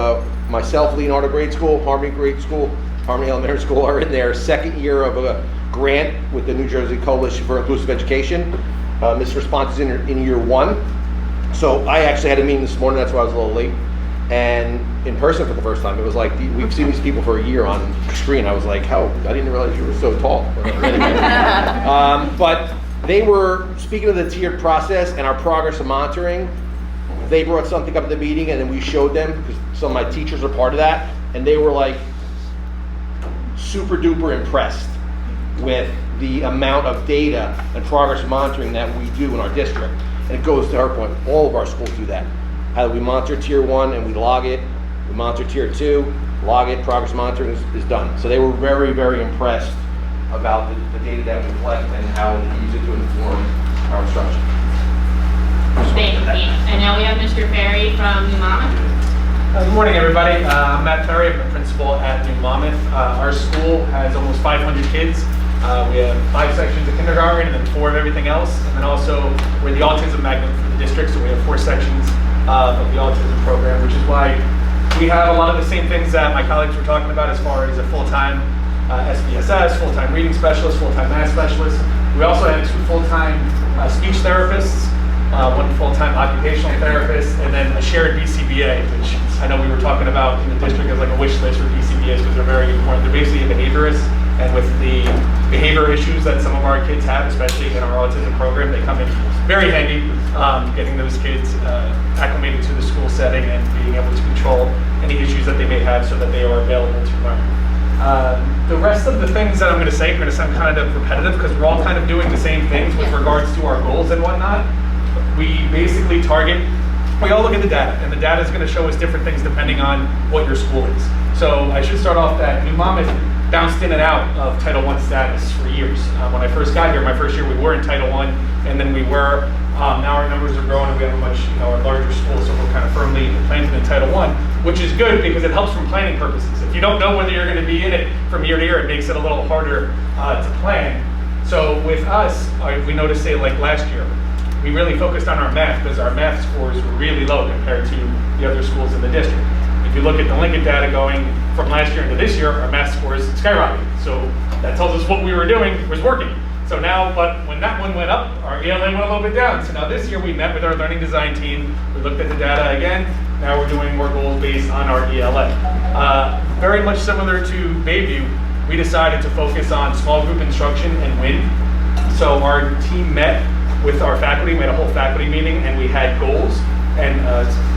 myself, Leonardo Grade School, Harmony Elementary School are in their 2nd year of a grant with the New Jersey Coalition for Inclusive Education. Ms. Response is in year 1. So I actually had a meeting this morning, that's why I was a little late. And in person for the first time, it was like, we've seen these people for a year on screen. I was like, I didn't realize you were so tall. But they were, speaking of the tiered process and our progress of monitoring, they brought something up at the meeting and then we showed them, because some of my teachers are part of that, and they were like super duper impressed with the amount of data and progress monitoring that we do in our district. And it goes to her point, all of our schools do that. How we monitor tier 1 and we log it, we monitor tier 2, log it, progress monitoring is done. So they were very, very impressed about the data that we collect and how we use it to inform our instruction. Thank you. And now we have Mr. Ferry from New Monmouth. Good morning, everybody. I'm Matt Ferry. I'm the principal at New Monmouth. Our school has almost 500 kids. We have 5 sections of kindergarten and then 4 of everything else. And then also, we're the autism magnet for the district, so we have 4 sections of the autism program, which is why we have a lot of the same things that my colleagues were talking about as far as a full-time SPSS, full-time reading specialist, full-time math specialist. We also have 2 full-time speech therapists, 1 full-time occupational therapist, and then a shared BCBA, which I know we were talking about in the district as like a wish list for BCBAs because they're very important. They're basically a behaviorist, and with the behavior issues that some of our kids have, especially in our autism program, they come in very handy, getting those kids acclimated to the school setting and being able to control any issues that they may have so that they are available to learn. The rest of the things that I'm going to say are going to sound kind of repetitive because we're all kind of doing the same things with regards to our goals and whatnot. We basically target, we all look at the data, and the data is going to show us different things depending on what your school is. So I should start off that New Monmouth bounced in and out of Title I status for years. When I first got here, my first year, we were in Title I, and then we were, now our numbers are growing, and we have a much, a larger school, so we're kind of firmly implanted in Title I, which is good because it helps from planning purposes. If you don't know whether you're going to be in it from year to year, it makes it a little harder to plan. So with us, we noticed, say, like last year, we really focused on our math because our math scores were really low compared to the other schools in the district. If you look at the Lincoln data going from last year into this year, our math scores skyrocketed. So that tells us what we were doing was working. So now, but when that one went up, our ELA went a little bit down. So now this year we met with our learning design team, we looked at the data again, now we're doing more goals based on our ELA. Very much similar to Bayview, we decided to focus on small group instruction and WIN. So our team met with our faculty, we had a whole faculty meeting, and we had goals. And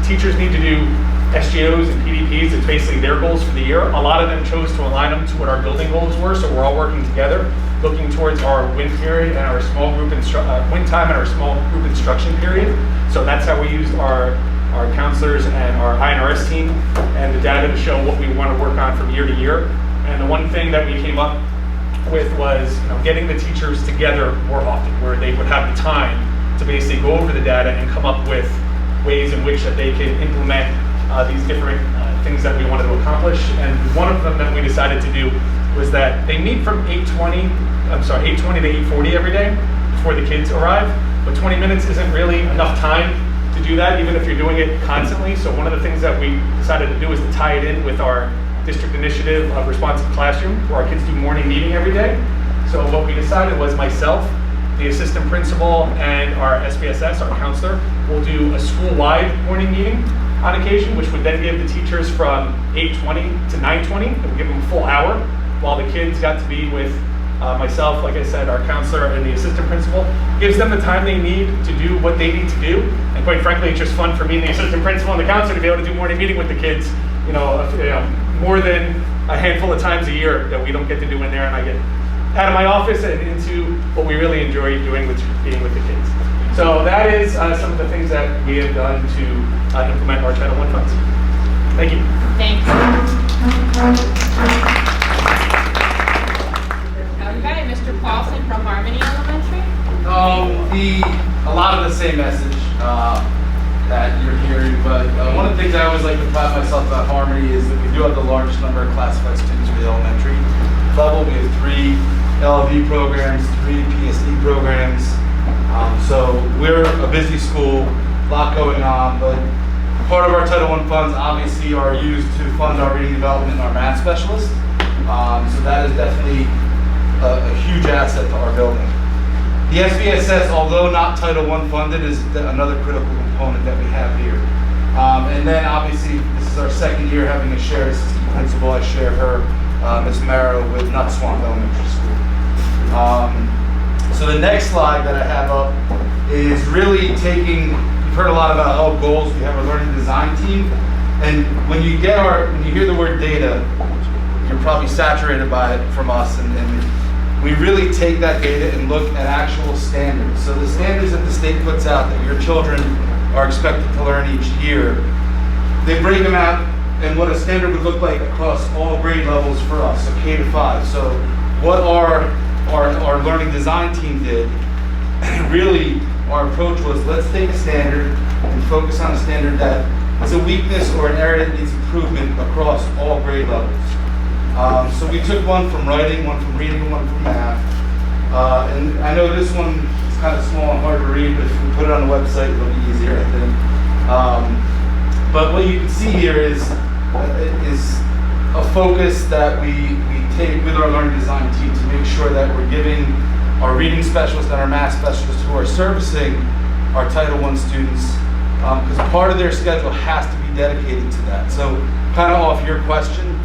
teachers need to do SGOs and PDPs, it's basically their goals for the year. A lot of them chose to align them to what our building goals were, so we're all working together, looking towards our WIN period and our small group WIN time and our small group instruction period. So that's how we used our counselors and our INRS team and the data to show what we want to work on from year to year. And the one thing that we came up with was getting the teachers together more often, where they would have the time to basically go over the data and come up with ways in which that they can implement these different things that we wanted to accomplish. And one of them that we decided to do was that they meet from 8:20 to 8:40 every day before the kids arrive, but 20 minutes isn't really enough time to do that, even if you're doing it constantly. So one of the things that we decided to do is to tie it in with our district initiative of Responsive Classroom, where our kids do morning meeting every day. So what we decided was myself, the assistant principal, and our SPSS, our counselor, will do a school-wide morning meeting on occasion, which would then give the teachers from 8:20 to 9:20, and we'll give them a full hour, while the kids got to be with myself, like I said, our counselor and the assistant principal, gives them the time they need to do what they need to do. And quite frankly, it's just fun for me and the assistant principal and the counselor to be able to do morning meeting with the kids, more than a handful of times a year that we don't get to do in there, and I get out of my office and into what we really enjoy doing, which is being with the kids. So that is some of the things that we have done to implement our Title I funds. Thank you. Thank you. Okay, Mr. Paulson from Harmony Elementary. A lot of the same message that you're hearing, but one of the things I always like to pride myself about Harmony is that we do have the largest number of classified students for the elementary level. We have 3 LV programs, 3 PSD programs. So we're a busy school, a lot going on, but part of our Title I funds obviously are used to fund our reading development and our math specialists. So that is definitely a huge asset to our building. The SVSS, although not Title I funded, is another critical component that we have here. And then obviously, this is our second year having a shared assistant principal. I share her, Ms. Marrow, with Nut Swamp Elementary School. So the next slide that I have up is really taking, you've heard a lot about goals. We have a learning design team. And when you hear the word data, you're probably saturated by it from us. And we really take that data and look at actual standards. So the standards that the state puts out that your children are expected to learn each year, they break them out and what a standard would look like across all grade levels for us, so K to 5. So what our learning design team did, really our approach was, let's take a standard and focus on a standard that is a weakness or an area that needs improvement across all grade levels. So we took one from writing, one from reading, and one from math. And I know this one is kind of small and hard to read, but if we put it on the website, it'll be easier, I think. But what you can see here is a focus that we take with our learning design team to make sure that we're giving our reading specialists and our math specialists who are servicing our Title I students, because part of their schedule has to be dedicated to that. So kind of off your question,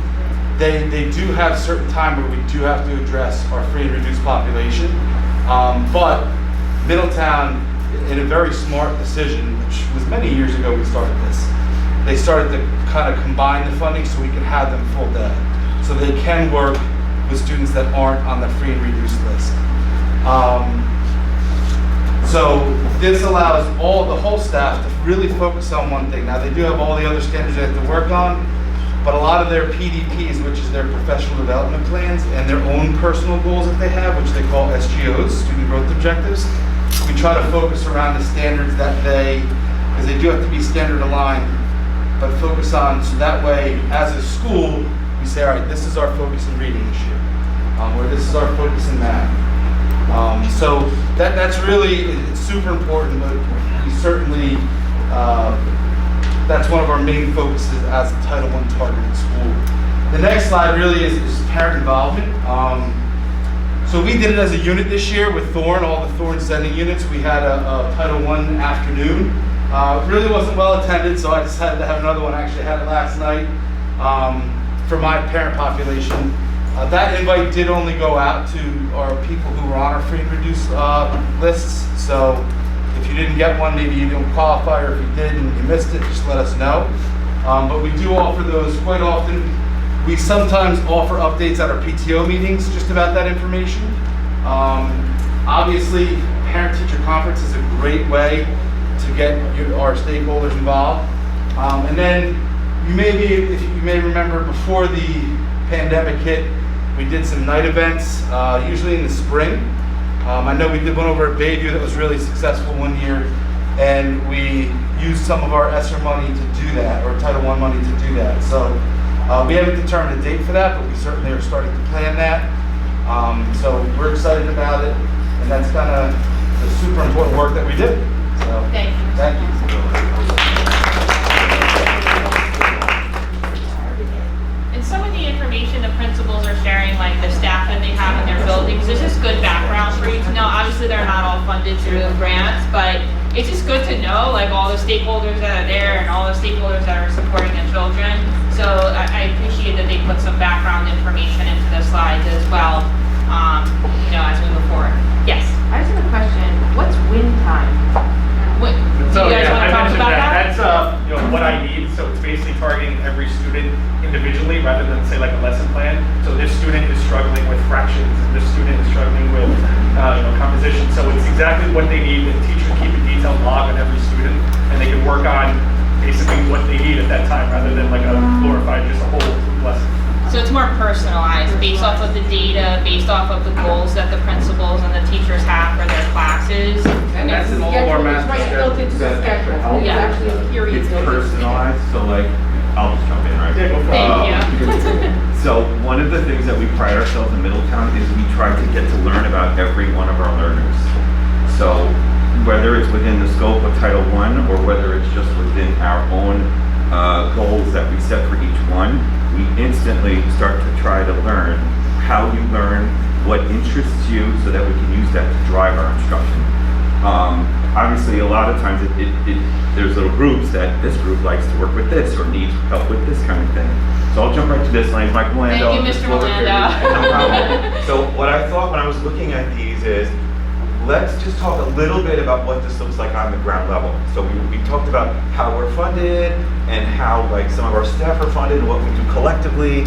they do have certain time where we do have to address our free and reduced population. But Middletown, in a very smart decision, which was many years ago we started this, they started to kind of combine the funding so we can have them full day. So they can work with students that aren't on the free and reduced list. So this allows the whole staff to really focus on one thing. Now they do have all the other standards they have to work on, but a lot of their PDPs, which is their professional development plans, and their own personal goals that they have, which they call SGOs, student growth objectives, we try to focus around the standards that because they do have to be standard aligned, but focus on, so that way, as a school, we say, all right, this is our focus in reading this year, or this is our focus in math. So that's really, it's super important, but we certainly, that's one of our main focuses as a Title I targeted school. The next slide really is parent involvement. So we did it as a unit this year with Thorn, all the Thorn sending units. We had a Title I afternoon. Really wasn't well attended, so I decided to have another one. I actually had it last night for my parent population. That invite did only go out to our people who were on our free and reduced lists. So if you didn't get one, maybe you didn't qualify, or if you did and you missed it, just let us know. But we do offer those quite often. We sometimes offer updates at our PTO meetings just about that information. Obviously, parent-teacher conference is a great way to get our stakeholders involved. And then if you may remember, before the pandemic hit, we did some night events, usually in the spring. I know we did one over at Bayview that was really successful one year, and we used some of our ESSER money to do that, or Title I money to do that. So we haven't determined a date for that, but we certainly are starting to plan that. So we're excited about it, and that's kind of the super important work that we do. So, Thank you. Thank you. And some of the information the principals are sharing, like the staff that they have in their buildings, is just good background for you to know. Obviously, they're not all funded through grants, but it's just good to know, like, all the stakeholders that are there and all the stakeholders that are supporting the children. So I appreciate that they put some background information into the slides as well. as we move forward. Yes. I just have a question. What's win time? What, do you guys yeah, want I to talk mentioned about that? That's what I need. So it's basically targeting every student individually rather than say like a lesson plan. So this student is struggling with fractions, and this student is struggling with composition. So it's exactly what they need. The teacher keep a detailed log on every student, and they can work on basically what they need at that time rather than like a glorified just a whole lesson. So it's more personalized, based off of the data, based off of the goals that the principals and the teachers have for their classes. And that's in all of our master schedules. Yeah. Actually, a period. It's personalized, so like, I'll just jump in, right? Yeah, go for it. Thank you. So one of the things that we pride ourselves in Middletown is we try to get to learn about every one of our learners. So whether it's within the scope of Title I or whether it's just within our own goals that we set for each one, we instantly start to try to learn how you learn, what interests you, so that we can use that to drive our instruction. Obviously, a lot of times there's little groups that this group likes to work with this or needs help with this kind of thing. So I'll jump right to this. My name's Michael Lando. Thank you, Mr. Lando. No problem. So what I thought when I was looking at these is, let's just talk a little bit about what this looks like on the ground level. So we talked about how we're funded and how like some of our staff are funded and what we do collectively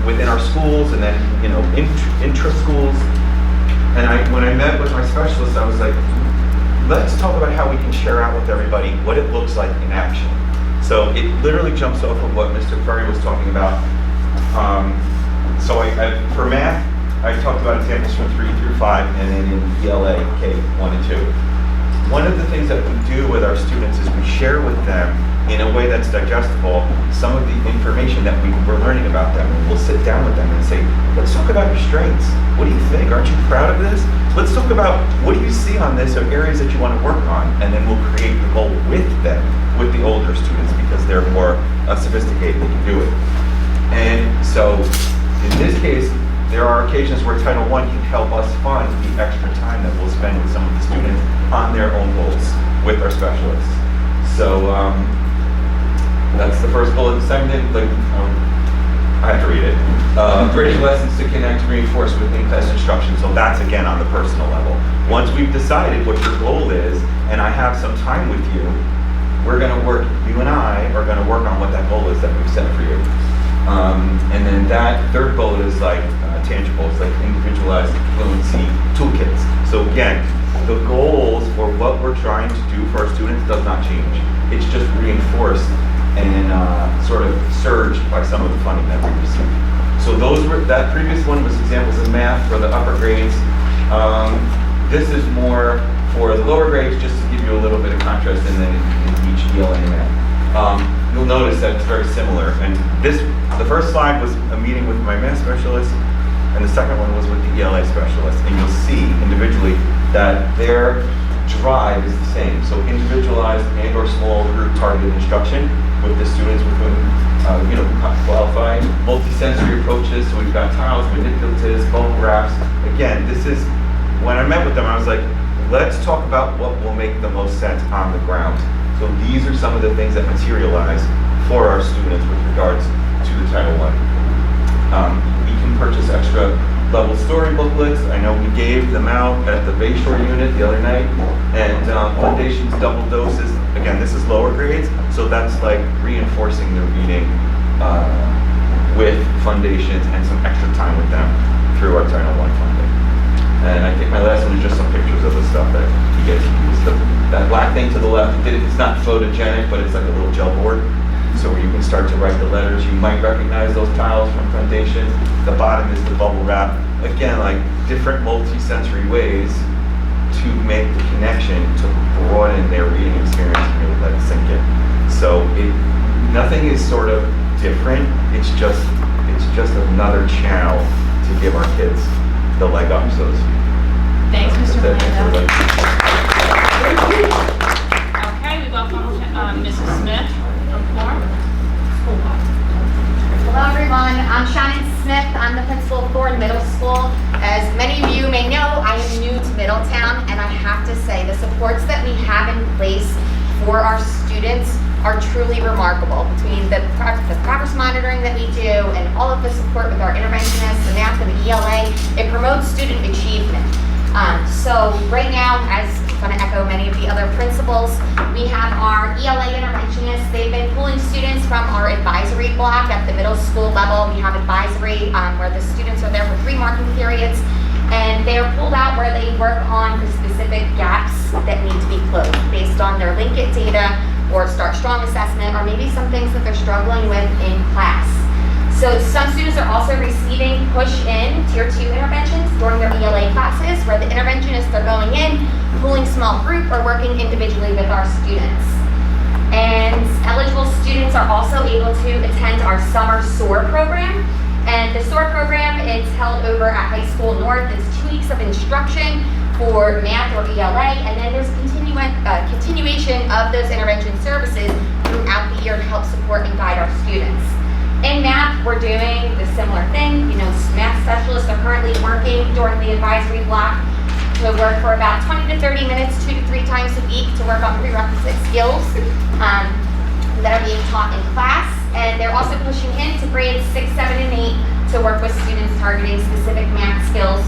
within our schools and then intra-schools. And when I met with my specialist, I was like, let's talk about how we can share out with everybody what it looks like in action. So it literally jumps off of what Mr. Ferry was talking about. So for math, I talked about examples from 3 through 5 and then in ELA, K1 and 2. One of the things that we do with our students is we share with them in a way that's digestible some of the information that we're learning about them. And we'll sit down with them and say, let's talk about your strengths. What do you think? Aren't you proud of this? Let's talk about what do you see on this or areas that you want to work on, and then we'll create the goal with them, with the older students, because they're more sophisticated, they can do it. And so in this case, there are occasions where Title I can help us fund the extra time that we'll spend with some of the students on their own goals with our specialists. So that's the first bullet. The second, I have to read it. Bridging lessons to connect, reinforce with in-class instruction. So that's again on the personal level. Once we've decided what your goal is, and I have some time with you, we're going to work. You and I are going to work on what that goal is that we've set for you. And then that third bullet is like tangibles, like individualized fluency toolkits. So again, the goals for what we're trying to do for our students does not change. It's just reinforced and sort of surged by some of the funding that we received. So that previous one was examples of math for the upper grades. This is more for the lower grades, just to give you a little bit of contrast in each ELA and math. You'll notice that it's very similar. And the first slide was a meeting with my math specialist, and the second one was with the ELA specialist. And you'll see individually that their drive is the same. So individualized and or small group targeted instruction with the students with whom qualifying, multi-sensory approaches. So we've got tiles, manipulatives, bubble wraps. Again, when I met with them, I was like, let's talk about what will make the most sense on the ground. So these are some of the things that materialize for our students with regards to the Title I. We can purchase extra level story booklets. I know we gave them out at the Bayshore unit the other night. And Foundations double doses. Again, this is lower grades, so that's like reinforcing their reading with Foundations and some extra time with them through our Title I funding. And I think my last one is just some pictures of the stuff that you get to use. That black thing to the left, it's not photogenic, but it's like a little gel board. So where you can start to write the letters. You might recognize those tiles from Foundations. The bottom is the bubble wrap. Again, like different multi-sensory ways to make the connection to broaden their reading experience and really let it sink in. So nothing is sort of different. It's just another channel to give our kids the leg up, so to speak. Thanks, Mr. That's it. Lando. Okay, we welcome Mrs. Smith from Florence. Hello everyone, I'm Shannon Smith. I'm the principal of Thorne Middle School. As many of you may know, I am new to Middletown, and I have to say the supports that we have in place for our students are truly remarkable. Between the progress monitoring that we do and all of the support with our interventionists, the math and the ELA, it promotes student achievement. So right now, as I'm going to echo many of the other principals, we have our ELA interventionists. They've been pulling students from our advisory block at the middle school level. We have advisory where the students are there for 3 marking periods, and they are pulled out where they work on the specific gaps that need to be closed based on their Linkit data or Start Strong assessment, or maybe some things that they're struggling with in class. So some students are also receiving push-in Tier 2 interventions during their ELA classes, where the interventionists are going in, pulling small group, or working individually with our students. And eligible students are also able to attend our summer SOAR program. And the SOAR program is held over at High School North. It's 2 weeks of instruction for math or ELA, and then there's continuation of those intervention services throughout the year to help support and guide our students. In math, we're doing the similar thing. Math specialists are currently working during the advisory block to work for about 20 to 30 minutes, 2 to 3 times a week, to work on prerequisite skills that are being taught in class. And they're also pushing into grades 6, 7, and 8 to work with students targeting specific math skills,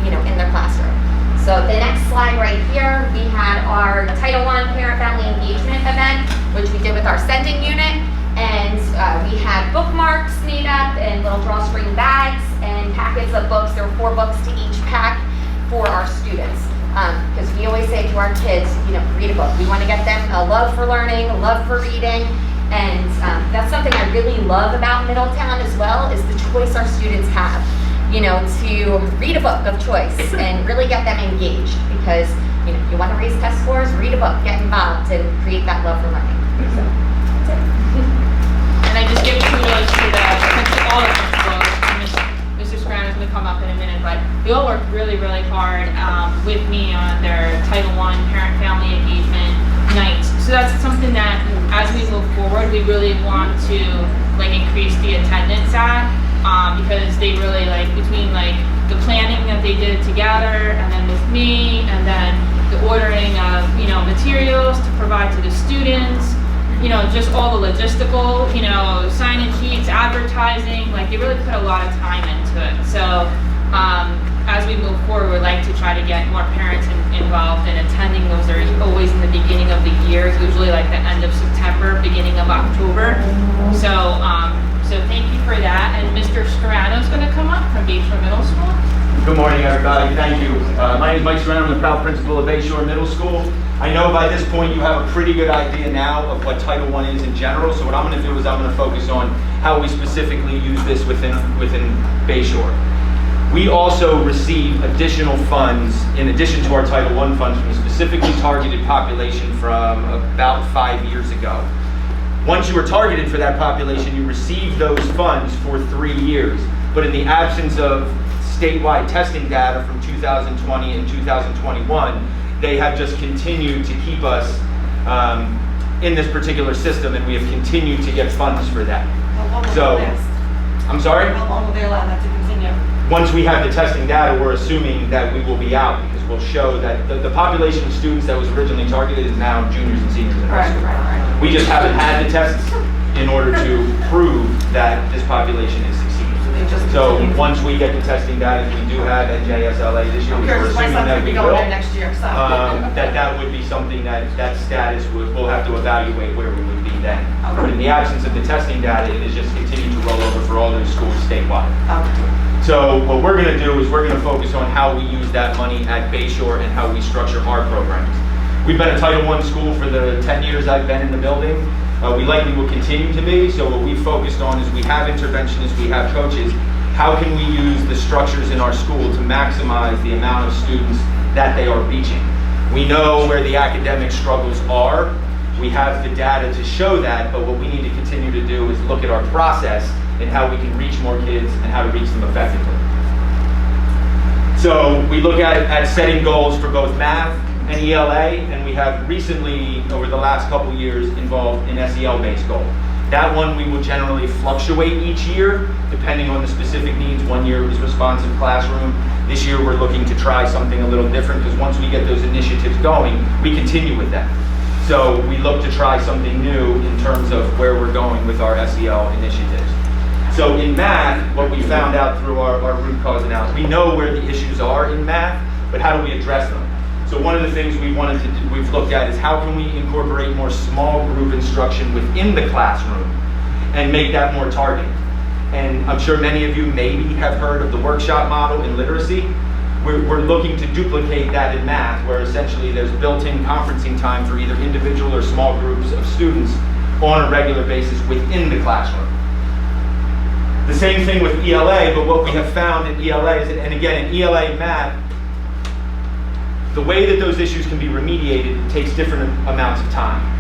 in their classroom. So the next slide right here, we had our Title I Parent-Family Engagement event, which we did with our sending unit. And we had bookmarks made up and little drawstring bags and packets of books. There were 4 books to each pack for our students. Because we always say to our kids, read a book. We want to get them a love for learning, a love for reading. And that's something I really love about Middletown as well, is the choice our students have, to read a book of choice and really get them engaged. Because, you want to raise test scores, read a book, get involved, and create that love for learning. So, that's it. And I just give kudos to all the principals. Mr. Scran is going to come up in a minute, but they all worked really, really hard with me on their Title I Parent-Family Engagement night. So that's something that, as we move forward, we really want to increase the attendance at, because they really between the planning that they did together, and then with me, and then the ordering of materials to provide to the students. Just all the logistical, sign-in sheets, advertising, they really put a lot of time into it. So as we move forward, we'd like to try to get more parents involved in attending those. Are always in the beginning of the year, usually the end of September, beginning of October. So thank you for that. And Mr. Scarano is going to come up from Bayshore Middle School. Good morning, everybody. Thank you. My name is Mike Serrano. I'm the proud principal of Bayshore Middle School. I know by this point you have a pretty good idea now of what Title I is in general, so what I'm going to do is I'm going to focus on how we specifically use this within Bayshore. We also receive additional funds, in addition to our Title I funds, from a specifically targeted population from about 5 years ago. Once you are targeted for that population, you receive those funds for 3 years. But in the absence of statewide testing data from 2020 and 2021, they have just continued to keep us in this particular system, and we have continued to get funds for that. How long will So, they last? I'm sorry? How long will they allow that to continue? Once we have the testing data, we're assuming that we will be out, because we'll show that the population of students that was originally targeted is now juniors and seniors in high school. Right. We just haven't had the tests in order to prove that this population is succeeding. So once we get the testing data, we do have NJSLA this year, which we're assuming that we will. Next year, so. That would be something that status we'll have to evaluate where we would be then. But in the absence of the testing data, it is just continuing to roll over for all those schools statewide. So what we're going to do is we're going to focus on how we use that money at Bayshore and how we structure our programs. We've been a Title I school for the 10 years I've been in the building. We likely will continue to be. So what we focused on is we have interventionists, we have coaches. How can we use the structures in our school to maximize the amount of students that they are reaching? We know where the academic struggles are. We have the data to show that, but what we need to continue to do is look at our process and how we can reach more kids and how to reach them effectively. So we look at setting goals for both math and ELA, and we have recently, over the last couple years, involved an SEL-based goal. That one we will generally fluctuate each year, depending on the specific needs. 1 year was responsive classroom. This year we're looking to try something a little different, because once we get those initiatives going, we continue with that. So we look to try something new in terms of where we're going with our SEL initiatives. So in math, what we found out through our root cause analysis, we know where the issues are in math, but how do we address them? So one of the things we've looked at is how can we incorporate more small group instruction within the classroom and make that more targeted. And I'm sure many of you maybe have heard of the workshop model in literacy. We're looking to duplicate that in math, where essentially there's built-in conferencing time for either individual or small groups of students on a regular basis within the classroom. The same thing with ELA, but what we have found in ELA is, and again, in ELA and math, the way that those issues can be remediated takes different amounts of time.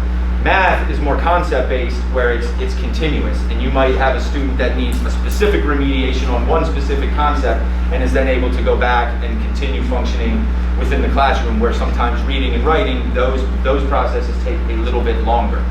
Math is more concept-based, where it's continuous, and you might have a student that needs a specific remediation on one specific concept and is then able to go back and continue functioning within the classroom, where sometimes reading and writing, those processes take a little bit longer.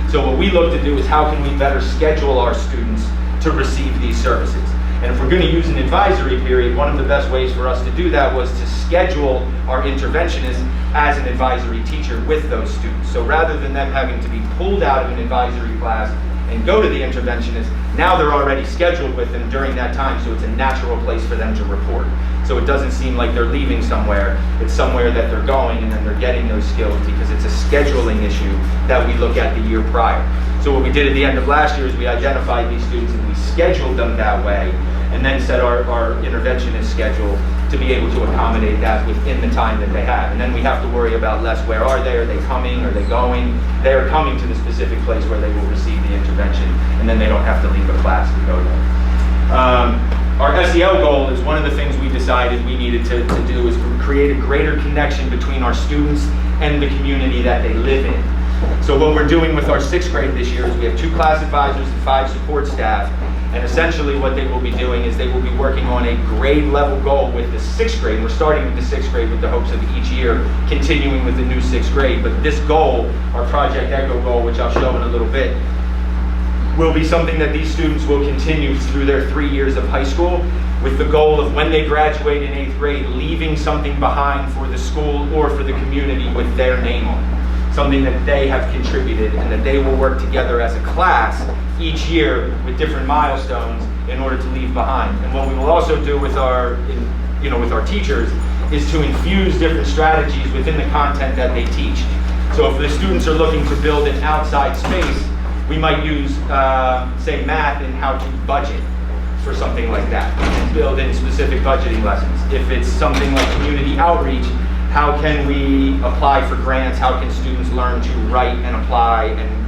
So what we look to do is how can we better schedule our students to receive these services. And if we're going to use an advisory period, one of the best ways for us to do that was to schedule our interventionists as an advisory teacher with those students. So rather than them having to be pulled out of an advisory class and go to the interventionist, now they're already scheduled with them during that time, so it's a natural place for them to report. So it doesn't seem like they're leaving somewhere, it's somewhere that they're going, and then they're getting those skills, because it's a scheduling issue that we look at the year prior. So what we did at the end of last year is we identified these students and we scheduled them that way, and then set our interventionist schedule to be able to accommodate that within the time that they have. And then we have to worry about less, where are they coming, are they going? They are coming to the specific place where they will receive the intervention, and then they don't have to leave a class to go there. Our SEL goal is one of the things we decided we needed to do is create a greater connection between our students and the community that they live in. So what we're doing with our 6th grade this year is we have 2 class advisors and 5 support staff. And essentially what they will be doing is they will be working on a grade level goal with the 6th grade. We're starting with the 6th grade with the hopes of each year continuing with the new 6th grade. But this goal, our Project Echo goal, which I'll show in a little bit, will be something that these students will continue through their 3 years of high school, with the goal of when they graduate in 8th grade, leaving something behind for the school or for the community with their name on it. Something that they have contributed, and that they will work together as a class each year with different milestones in order to leave behind. And what we will also do with our teachers is to infuse different strategies within the content that they teach. So if the students are looking to build an outside space, we might use, say, math and how to budget for something like that, and build in specific budgeting lessons. If it's something like community outreach, how can we apply for grants? How can students learn to write and apply, and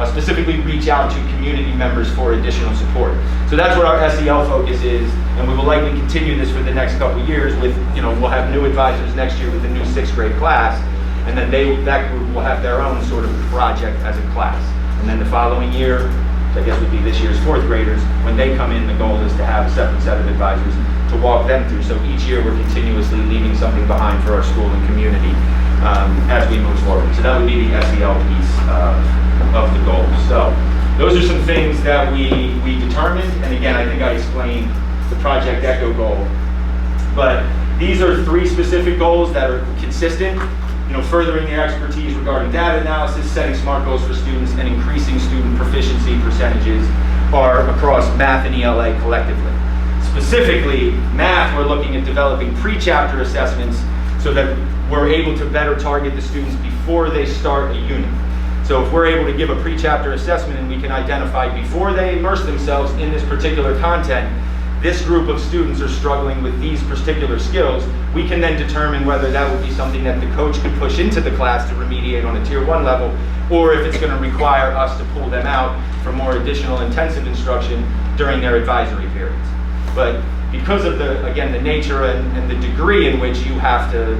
specifically reach out to community members for additional support? So that's what our SEL focus is, and we will likely continue this for the next couple of years. With we'll have new advisors next year with the new 6th grade class, and then that group will have their own sort of project as a class. And then the following year, which I guess would be this year's 4th graders, when they come in, the goal is to have a separate set of advisors to walk them through. So each year we're continuously leaving something behind for our school and community as we move forward. So that would be the SEL piece of the goals. So those are some things that we determined, and again, I think I explained the Project Echo goal. But these are 3 specific goals that are consistent. Furthering their expertise regarding data analysis, setting SMART goals for students, and increasing student proficiency percentages are across math and ELA collectively. Specifically, math, we're looking at developing pre-chapter assessments so that we're able to better target the students before they start a unit. So if we're able to give a pre-chapter assessment and we can identify before they immerse themselves in this particular content, this group of students are struggling with these particular skills, we can then determine whether that would be something that the coach could push into the class to remediate on a Tier 1 level, or if it's going to require us to pull them out for more additional intensive instruction during their advisory periods. But because of the nature and the degree in which you have to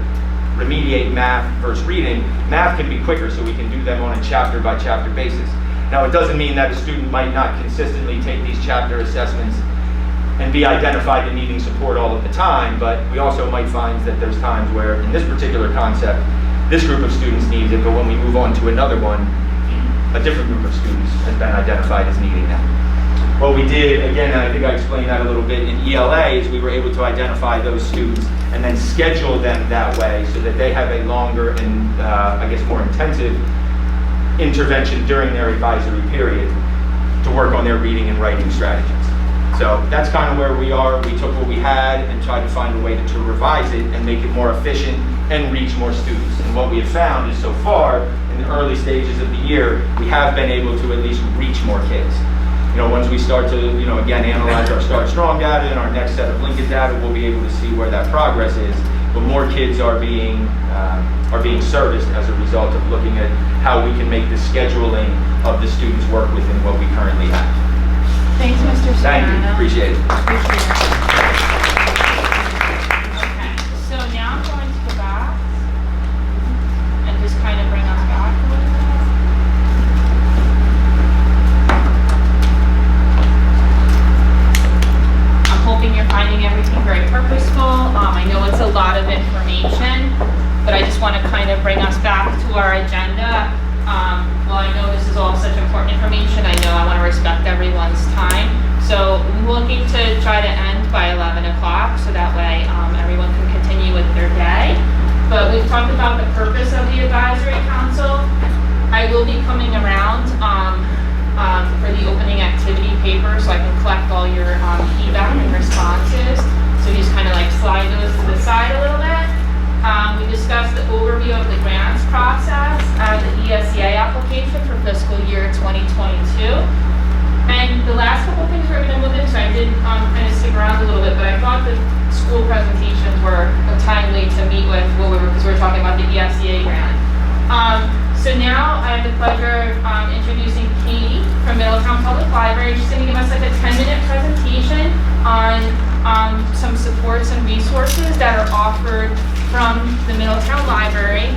remediate math versus reading, math can be quicker, so we can do them on a chapter by chapter basis. Now, it doesn't mean that a student might not consistently take these chapter assessments and be identified as needing support all of the time, but we also might find that there's times where, in this particular concept, this group of students needs it, but when we move on to another one, a different group of students has been identified as needing that. What we did, again, and I think I explained that a little bit in ELA, is we were able to identify those students and then schedule them that way so that they have a longer and, more intensive intervention during their advisory period to work on their reading and writing strategies. So that's kind of where we are. We took what we had and tried to find a way to revise it and make it more efficient and reach more students. And what we have found is so far, in the early stages of the year, we have been able to at least reach more kids. You know, once we start to, you know, again, analyze our Start Strong data and our next set of Lincoln data, we'll be able to see where that progress is. But more kids are being serviced as a result of looking at how we can make the scheduling of the students work within what we currently have. Thanks, Mr. Serrano. Thank you, appreciate it. Okay, so now I'm going to go back and just kind of bring us back a little bit. I'm hoping you're finding everything very purposeful. I know it's a lot of information, but I just want to kind of bring us back to our agenda. Well, I know this is all such important information. I know I want to respect everyone's time. So I'm looking to try to end by 11 o'clock so that way everyone can continue with their day. But we've talked about the purpose of the advisory council. I will be coming around for the opening activity paper so I can collect all your feedback and responses. So you just kind of like slide those to the side a little bit. We discussed the overview of the grants process and the ESEA application for fiscal year 2022. And the last couple of things we're going to move into, I did kind of stick around a little bit, but I thought the school presentations were timely to meet with because we were talking about the ESEA grant. So now I have the pleasure of introducing Katie from Middletown Public Library. She's going to give us like a 10-minute presentation on some supports and resources that are offered from the Middletown Library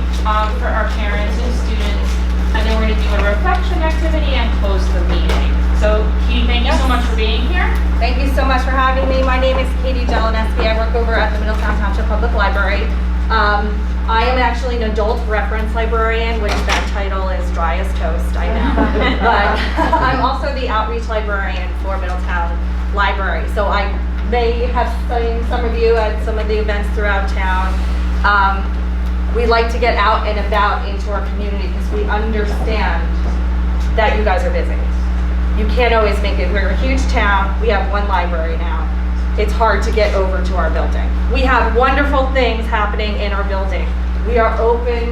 for our parents and students. And then we're going to do a reflection activity and close the meeting. So Katie, thank you so much for being here. Thank you so much for having me. My name is Katie Jelineski. I work over at the Middletown Township Public Library. I am actually an adult reference librarian, which that title is dry as toast, I know. But I'm also the outreach librarian for Middletown Library. So I may have seen some of you at some of the events throughout town. We like to get out and about into our community because we understand that you guys are busy. You can't always make it. We're a huge town. We have one library now. It's hard to get over to our building. We have wonderful things happening in our building. We are open,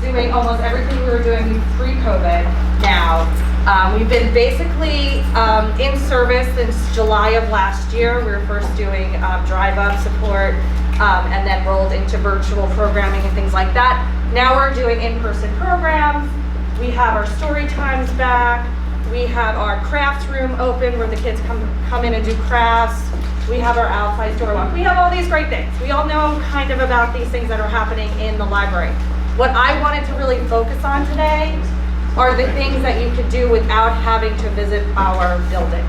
doing almost everything we were doing pre-COVID now. We've been basically in service since July of last year. We were first doing drive-up support and then rolled into virtual programming and things like that. Now we're doing in-person programs. We have our story times back. We have our crafts room open where the kids come in and do crafts. We have our outside door walk. We have all these great things. We all know kind of about these things that are happening in the library. What I wanted to really focus on today are the things that you could do without having to visit our building.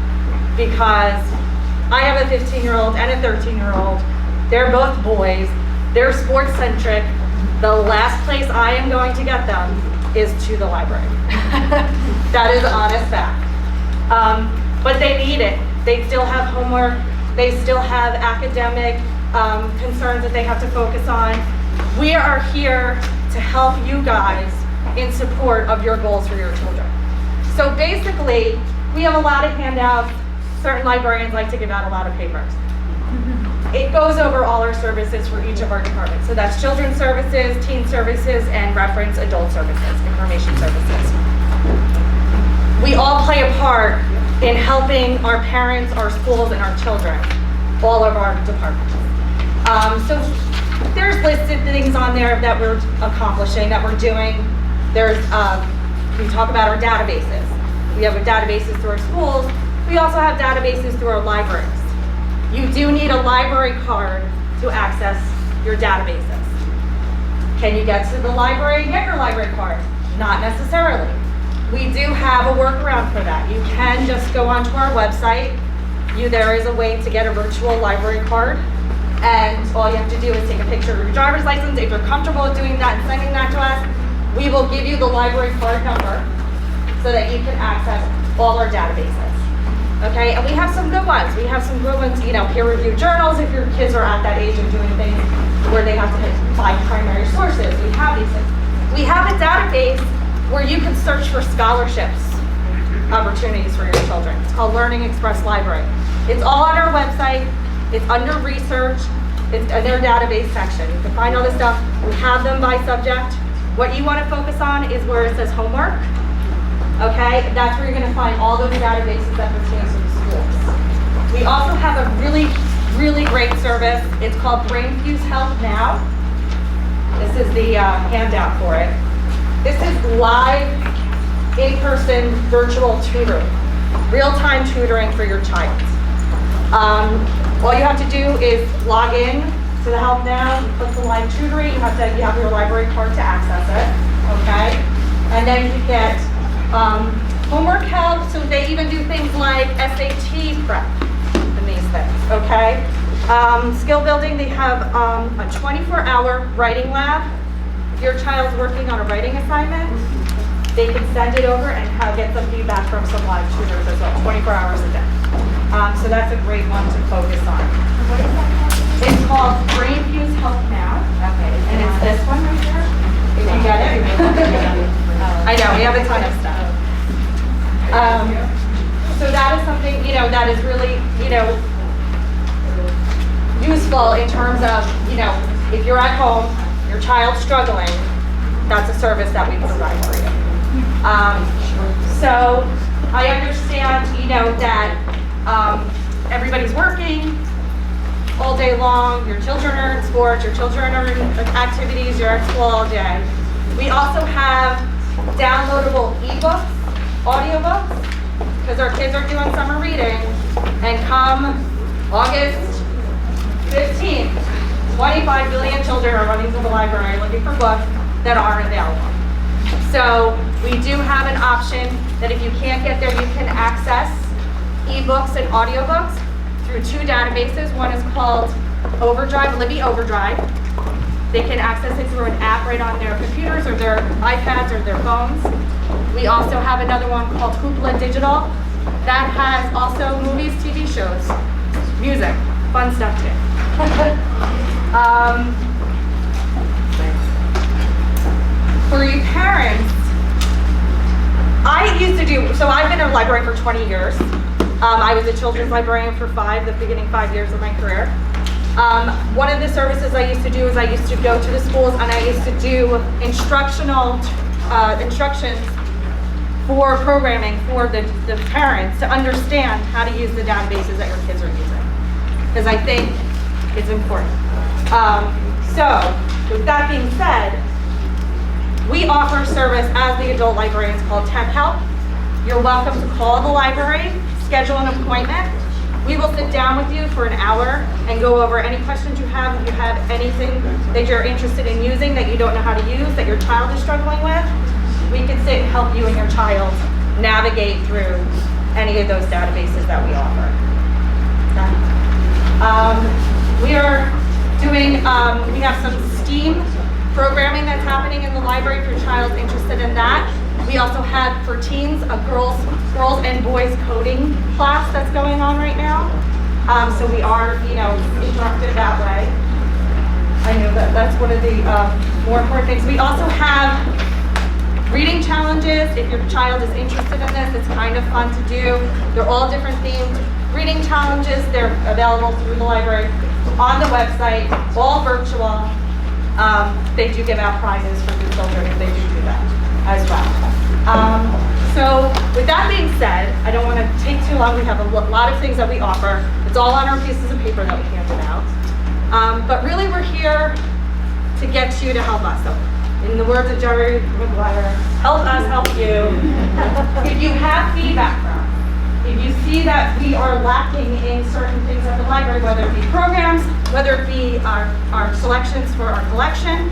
Because I have a 15-year-old and a 13-year-old. They're both boys. They're sports-centric. The last place I am going to get them is to the library. That is honest fact. But they need it. They still have homework. They still have academic concerns that they have to focus on. We are here to help you guys in support of your goals for your children. So basically, we have a lot of handouts. Certain librarians like to give out a lot of papers. It goes over all our services for each of our departments. So that's children's services, teen services, and reference adult services, information services. We all play a part in helping our parents, our schools, and our children, all of our departments. So there's listed things on there that we're accomplishing, that we're doing. There's, we talk about our databases. We have databases through our schools. We also have databases through our libraries. You do need a library card to access your databases. Can you get to the library and get your library card? Not necessarily. We do have a workaround for that. You can just go onto our website. There is a way to get a virtual library card. And all you have to do is take a picture of your driver's license. If you're comfortable with doing that and sending that to us, we will give you the library card number so that you can access all our databases. Okay, and we have some good ones. We have some good ones, you know, peer-reviewed journals if your kids are at that age of doing things where they have to find primary sources. We have these things. We have a database where you can search for scholarships opportunities for your children. It's called Learning Express Library. It's all on our website. It's under research. It's in their database section. You can find all this stuff. We have them by subject. What you want to focus on is where it says homework. Okay, that's where you're going to find all those databases that pertain to the schools. We also have a really, really great service. It's called Brainfuse Health Now. This is the handout for it. This is live, in-person, virtual tutoring, real-time tutoring for your child. All you have to do is log in to the Help Now, you click the live tutoring, you have your library card to access it, okay? And then you get homework help, so they even do things like SAT prep and these things, okay? Skill building, they have a 24-hour writing lab. If your child's working on a writing assignment, they can send it over and get some feedback from some live tutors as well, 24 hours a day. So that's a great one to focus on. It's called Brainfuse Health Now. Okay. And it's this one right here. If you get it. I know, we have a ton of stuff. So that is something, that is really, useful in terms of, if you're at home, your child's struggling, that's a service that we provide for you. So I understand, that everybody's working all day long, your children are in sports, your children are in activities, you're at school all day. We also have downloadable ebooks, audiobooks, because our kids are doing summer reading, and come August 15th, 25 billion children are running to the library looking for books that aren't available. So we do have an option that if you can't get there, you can access ebooks and audiobooks through two databases. One is called Overdrive, Libby Overdrive. They can access it through an app right on their computers or their iPads or their phones. We also have another one called Hoopla Digital. That has also movies, TV shows, music, fun stuff too. For you parents, I've been a librarian for 20 years. I was a children's librarian for the beginning 5 years of my career. One of the services I used to do is I used to go to the schools and I used to do instructions for programming for the parents to understand how to use the databases that your kids are using. Because I think it's important. So, with that being said, we offer service as the adult librarians called Temp Help. You're welcome to call the library, schedule an appointment. We will sit down with you for an hour and go over any questions you have. If you have anything that you're interested in using that you don't know how to use, that your child is struggling with, we can sit and help you and your child navigate through any of those databases that we offer. We are doing, we have some STEAM programming that's happening in the library if your child's interested in that. We also have for teens a girls and boys coding class that's going on right now. So we are, interrupted that way. I know that's one of the more important things. We also have reading challenges. If your child is interested in this, it's kind of fun to do. They're all different themed reading challenges. They're available through the library on the website, all virtual. They do give out prizes for your children if they do that as well. So with that being said, I don't want to take too long. We have a lot of things that we offer. It's all on our pieces of paper that we handed out. But really we're here to get you to help us. So in the words of Jerry Maguire, help us help you. If you have feedback from us, if you see that we are lacking in certain things at the library, whether it be programs, whether it be our selections for our collection,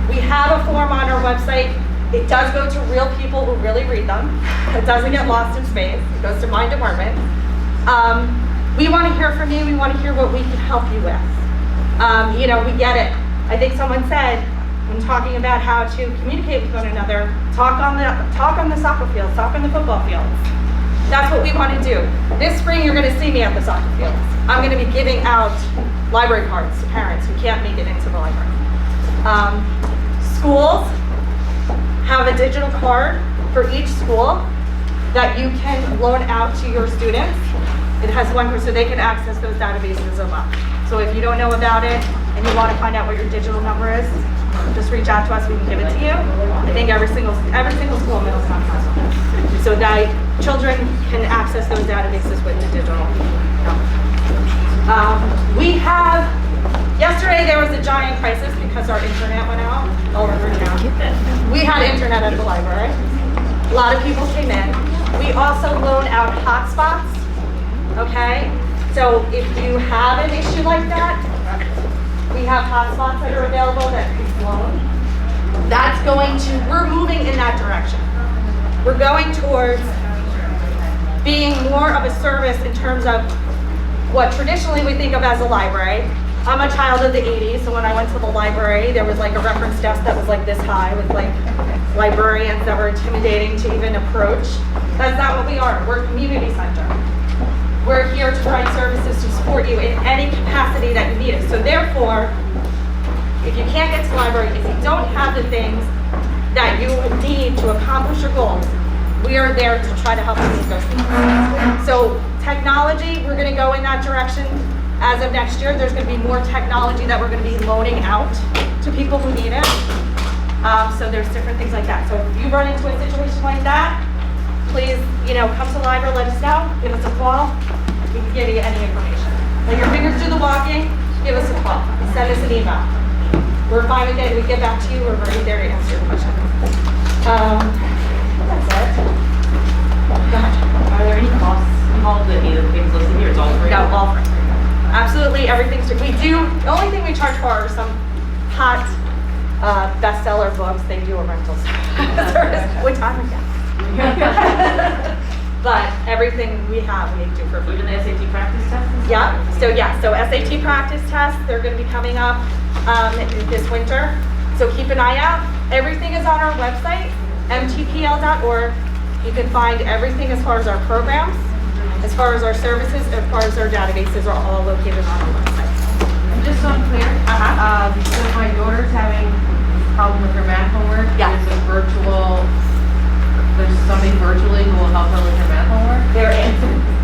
we have a form on our website. It does go to real people who really read them. It doesn't get lost in space. It goes to my department. We want to hear from you. We want to hear what we can help you with. We get it. I think someone said, when talking about how to communicate with one another, talk on the soccer field, talk on the football fields. That's what we want to do. This spring, you're going to see me at the soccer fields. I'm going to be giving out library cards to parents who can't make it into the library. Schools have a digital card for each school that you can loan out to your students. It has one, so they can access those databases as well. So if you don't know about it and you want to find out what your digital number is, just reach out to us, we can give it to you. I think every single school in Middletown has one. So that children can access those databases with the digital number. Yesterday there was a giant crisis because our internet went out all over town. We had internet at the library. A lot of people came in. We also loan out hotspots, okay? So if you have an issue like that, we have hotspots that are available that can loan. That's we're moving in that direction. We're going towards being more of a service in terms of what traditionally we think of as a library. I'm a child of the 80s, so when I went to the library, there was like a reference desk that was like this high with like librarians that were intimidating to even approach. That's not what we are. We're a community center. We're here to provide services to support you in any capacity that you need it. So therefore, if you can't get to the library, if you don't have the things that you need to accomplish your goals, we are there to try to help you meet those things. So technology, we're going to go in that direction. As of next year, there's going to be more technology that we're going to be loaning out to people who need it. So there's different things like that. So if you run into a situation like that, please, come to the library, let us know, give us a call. We can give you any information. Let your fingers do the walking, give us a call, send us an email. We're fine with it, we get back to you, we're ready there to answer your question. That's it. Go ahead. Are there any costs involved with any of the things listed here? It's all free? No, all free. Absolutely, everything's free. The only thing we charge for are some hot bestseller books. They do a rental service, which I'm against. But everything we have, we do for free. Even the SAT practice tests? So SAT practice tests, they're going to be coming up this winter. So keep an eye out. Everything is on our website, mtpl.org. You can find everything as far as our programs, as far as our services, as far as our databases are all located on our website. And just so I'm clear, so my daughter's having a problem with her math homework. Yeah. There's somebody virtually who will help her with her math homework? There is.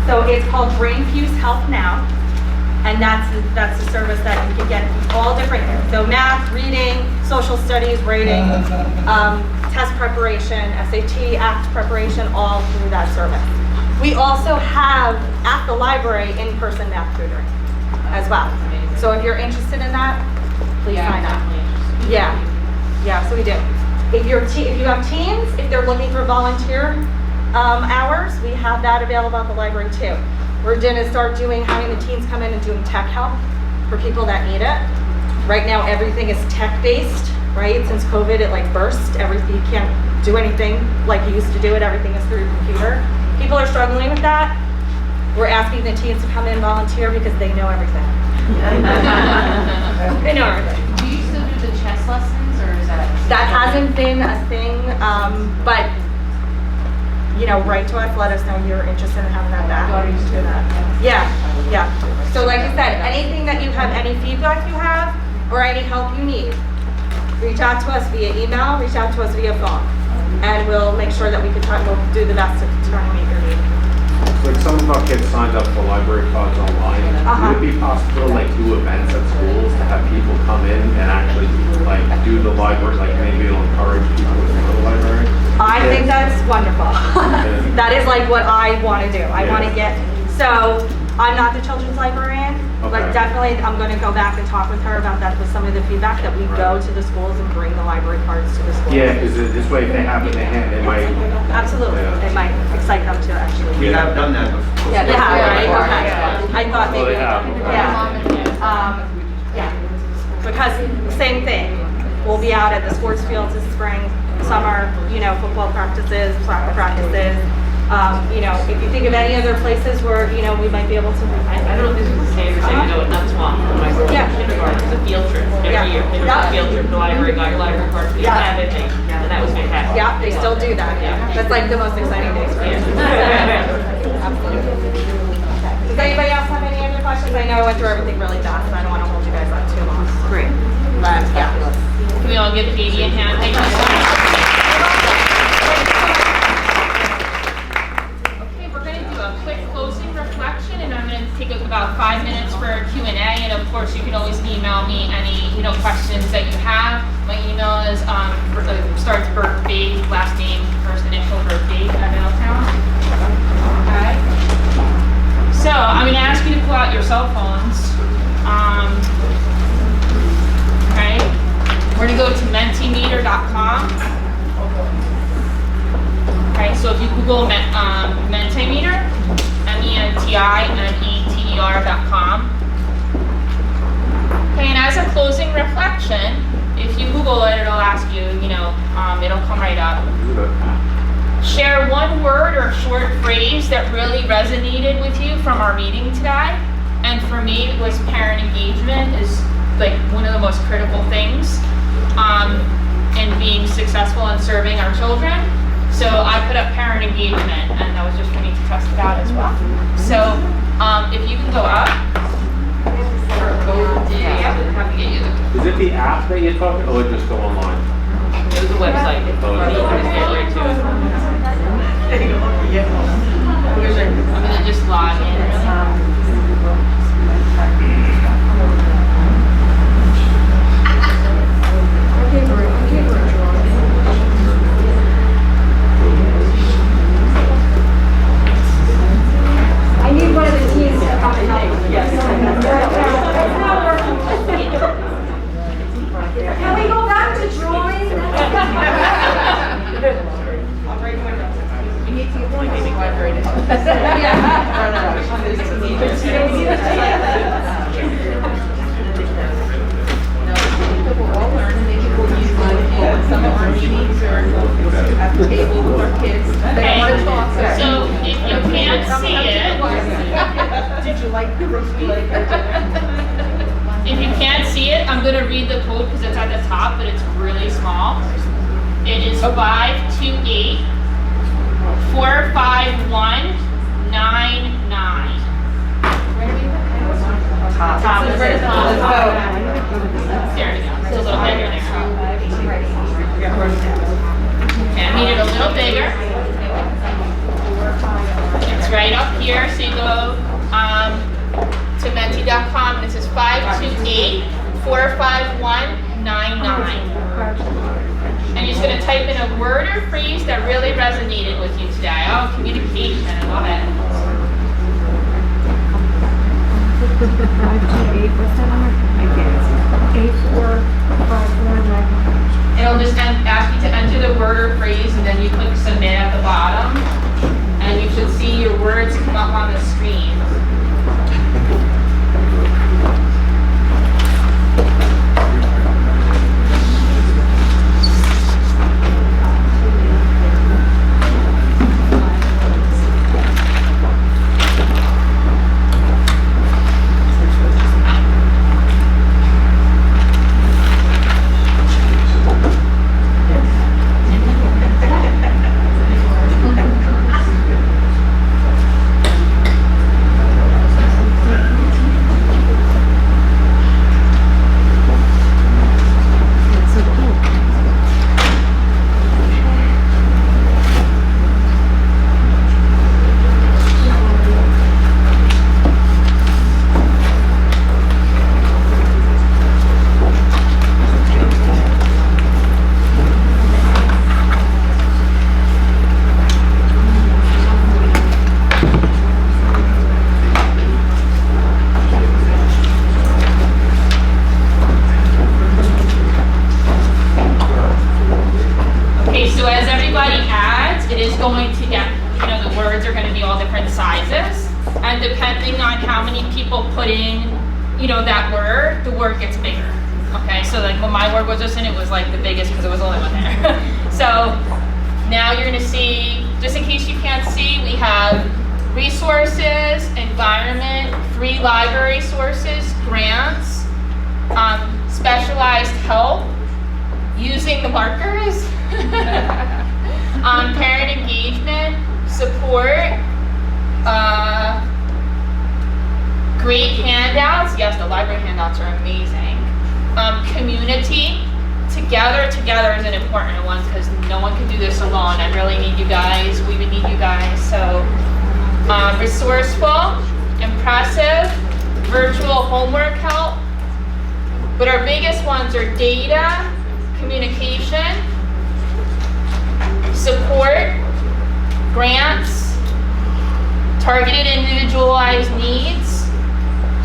So it's called Brainfuse Help Now, and that's a service that you can get all different things. So math, reading, social studies, rating, test preparation, SAT, ACT preparation, all through that service. We also have at the library in-person math tutoring as well. So if you're interested in that, please sign up. Yeah, so we do. If you have teens, if they're looking for volunteer hours, we have that available at the library too. We're going to start having the teens come in and doing tech help for people that need it. Right now, everything is tech-based, right? Since COVID, it burst. You can't do anything like you used to do it. Everything is through your computer. People are struggling with that. We're asking the teens to come in and volunteer because they know everything. They know everything. Do you still do the chess lessons, or is that? That hasn't been a thing, but write to us, let us know you're interested in having that back. My daughter used to do that. Yeah. So like I said, anything that you have, any feedback you have, or any help you need, reach out to us via email, reach out to us via phone, and we'll make sure that we'll do the best to try to meet your need. Like some of our kids signed up for library cards online. Would it be possible to do events at schools to have people come in and actually do the library, maybe it'll encourage people to go to the library? I think that's wonderful. That is what I want to do. I want to I'm not the children's librarian, but definitely I'm going to go back and talk with her about that with some of the feedback that we go to the schools and bring the library cards to the schools. Yeah, because this way if they have it in their hand, they might... Absolutely. It might excite them to actually. We have done that before. Yeah, they have, right? Okay. I thought maybe. They have. Yeah. Because same thing. We'll be out at the sports fields this spring, summer, football practices, soccer practices. If you think of any other places where, we might be able to. I don't know if this is the same or same, at Nuts Swamp. When my girl was in kindergarten, it was a field trip every year. They were on a field trip to the library, got your library card, you have it, and that was fantastic. Yeah, they still do that. That's the most exciting days for us. Absolutely. Does anybody else have any other questions? I know I went through everything really fast, and I don't want to hold you guys up too long. Great. But, yeah. Can we all give Katie a hand? Thank you so much. email me any, questions that you have. My email is, starts Berkby, last name, first initial Berkby at Middletown. Okay. So I'm going to ask you to pull out your cell phones. Okay. We're going to go to mentimeter.com. Okay, so if you Google Mentimeter, MENTIMETER.com. Okay, and as a closing reflection, if you Google it, it'll ask you, it'll come right up. Share one word or short phrase that really resonated with you from our meeting today. And for me, it was parent engagement is like one of the most critical things in being successful in serving our children. So I put up parent engagement, and that was just for me to test it out as well. So if you can go up, Is it the app that you're talking, or just go online? It was a website. You can just get right to it. I'm gonna just log in. I need one of the teams to come and help. Yes. Can we go back to drawing? You need to get one maybe graduated. Some of our meetings are at the table with our kids. They want to talk. So if you can't see it, Did you like the review? if you can't see it, I'm gonna read the code because it's at the top, but it's really small. It is 528-451-99. Top. There we go. It's a little bigger there. Okay, I made it a little bigger. It's right up here, so you go to menti.com and it says 528-451-99. And you're just going to type in a word or phrase that really resonated with you today. Oh, communication, I love it. 528, what's that number? I can't see. 84519. It'll just ask you to enter the word or phrase, and then you click submit at the bottom, and you should see your words come up on the screen. Together is an important one because no one can do this alone. I really need you guys. We would need you guys. So resourceful, impressive, virtual homework help, But our biggest ones are data, communication, support, grants, targeted individualized needs,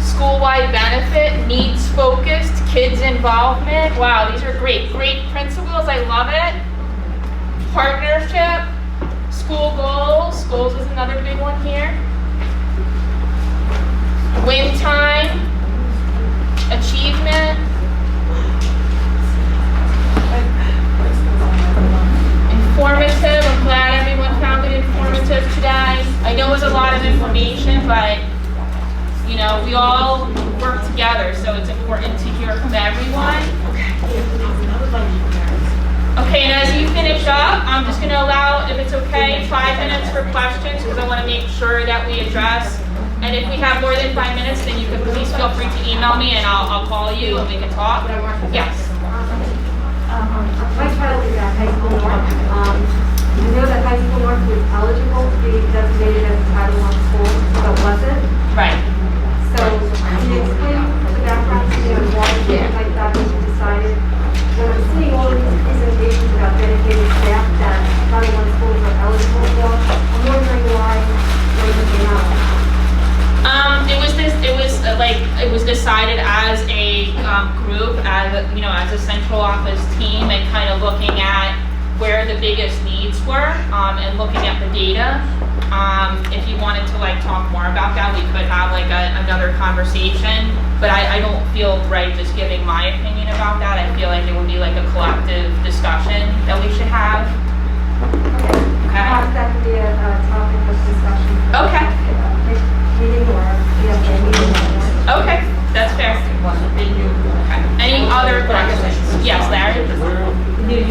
school-wide benefit, needs-focused, kids involvement. Wow, these are great principles, I love it. Partnership, school goals. Goals is another big one here. Win time, achievement. Informative, I'm glad everyone found it informative today. I know it was a lot of information, but you know, we all work together, so it's important to hear from everyone. Okay, and as you finish up, I'm just going to allow, if it's okay, 5 minutes for questions, because I want to make sure that we address. And if we have more than 5 minutes, then you can please feel free to email me, and I'll call you and we can talk. Yes. My child is at high school north. I know that high school north was eligible to be designated as a Title I school, but wasn't. Right. So can you explain the background to me on why things like that was decided? When I'm seeing all of these presentations about dedicated staff that Title I schools are eligible for, I'm wondering why they're not. It was decided as a group, as a central office team, and kind of looking at where the biggest needs were, and looking at the data. If you wanted to talk more about that, we could have another conversation. But I don't feel right just giving my opinion about that. I feel like it would be a collective discussion that we should have. Okay. That could be a topic of discussion. Okay. Meeting or meeting. Okay, that's fair. Okay. Any other questions? Yes, Larry? Thank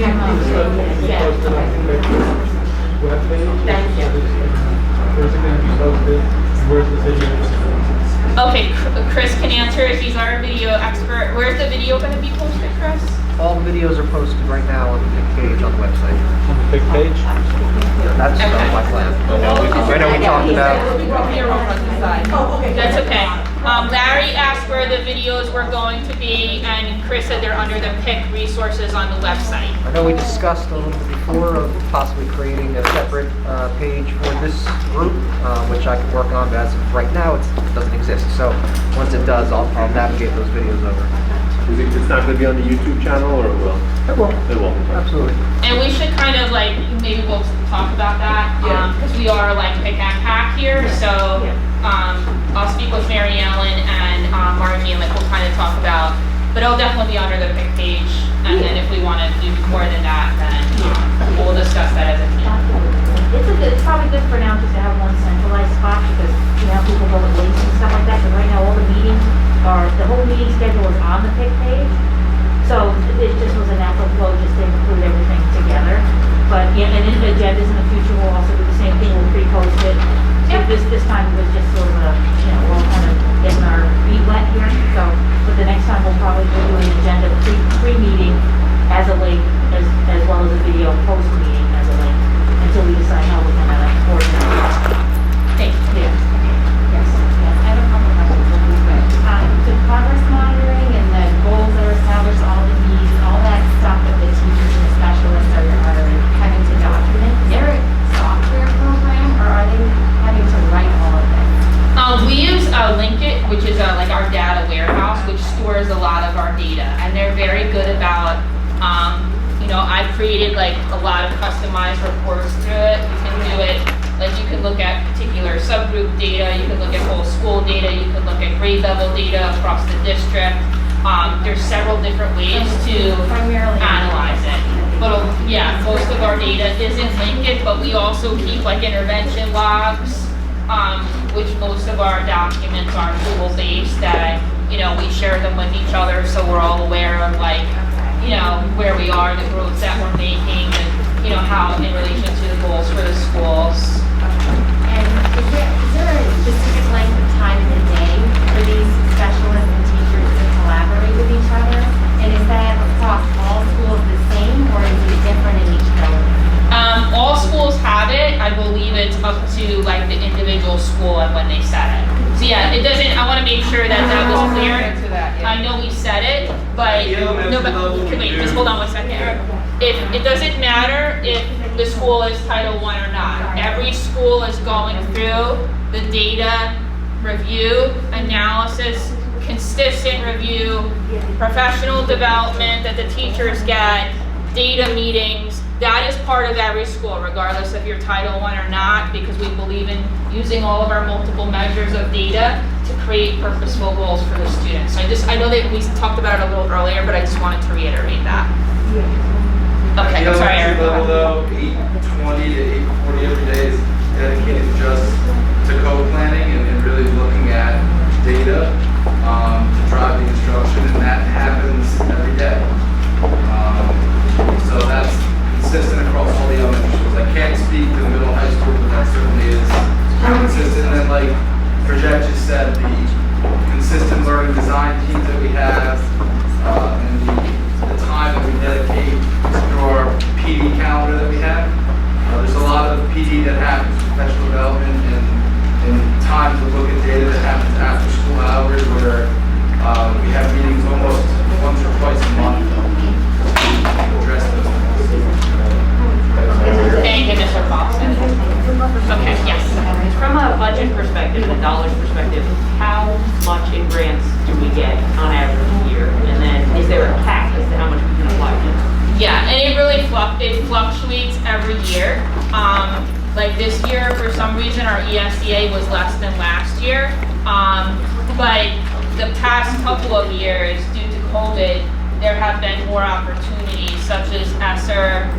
you. Where's it going to be posted? Where's the video? Okay, Chris can answer if he's our video expert. Where's the video going to be posted, Chris? All the videos are posted right now on the big page on the website. On the big page? That's my plan. I know we talked about. That's okay. Larry asked where the videos were going to be, and Chris said they're under the PIC resources on the website. I know we discussed a little bit before of possibly creating a separate page for this group, which I can work on, but as of right now, it doesn't exist. So once it does, I'll navigate those videos over. It's not going to be on the YouTube channel, or it will? It will. It will. Absolutely. And we should kind of maybe we'll talk about that, because we are pick and pack here. So I'll speak with Mary Ellen and Margie, and we'll kind of talk about, but it'll definitely be under the PIC page. And then if we want to do more than that, then we'll discuss that as a team. It's probably good for now just to have one centralized spot, because people go with links and stuff like that. But right now, all the meetings the whole meeting schedule is on the PIC page. So it just was a natural flow just to include everything together. But and in the agendas in the future, we'll also do the same thing. We'll pre-post it. So this time it was just sort of we're all kind of getting our feet wet here. So, but the next time we'll probably do an agenda pre-meeting as a link, as well as a video post-meeting as a link, until we decide how we're going to organize it. Thank you. Yes. I have a couple questions. The progress monitoring and the goals that are established, all the needs, all that stuff that the teachers and the specialists are having to document. Is there a software program, or are they having to write all of this? We use Linkit, which is our data warehouse, which stores a lot of our data, and they're very good about. I've created a lot of customized reports to it. You can do it. You can look at particular subgroup data, you can look at whole school data, you can look at grade level data across the district. There's several different ways to analyze it. But most of our data is in Linkit, but we also keep intervention logs, which most of our documents are Google-based that, we share them with each other so we're all aware of where we are, the growth that we're making, and how in relation to the goals for the schools. And is there a specific length of time in the day for these specialists and teachers to collaborate with each other? And is that across all schools the same, or is it different in each building? All schools have it. it. I believe it's up to like the individual school and when they set it. So yeah, it doesn't, I want to make sure that that was clear. I know we said it, but, no, but, wait, just hold on 1 second, Eric. It doesn't matter if the school is Title I or not. Every school is going through the data review, analysis, consistent review, professional development that the teachers get, data meetings. That is part of every school, regardless if you're Title I or not, because we believe in using all of our multiple measures of data to create purposeful goals for the students. So I know that we talked about it a little earlier, but I just wanted to reiterate that. Okay, I'm sorry, Eric. Level though, 8:20 to 8:40 every day is dedicated just to co-planning and really looking at data to drive the instruction, and that happens every day. So that's consistent across all the elementary schools. I can't speak to the middle and high school, but that certainly is consistent. And then like Bridget just said, the consistent learning design teams that we have, and the time that we dedicate to our PD calendar that we have. There's a lot of PD that happens, professional development, and time to look at data that happens after school hours, where we have meetings almost once or twice a month to address those things. Thank you, Mr. Foxton. Okay, yes. From a budget perspective and a dollars perspective, how much in grants do we get on average a year? And then is there a cap as to how much we can apply to? Yeah, and it really fluctuates every year. Like this year, for some reason, our ESEA was less than last year. But the past couple of years, due to COVID, there have been more opportunities, such as ESEA,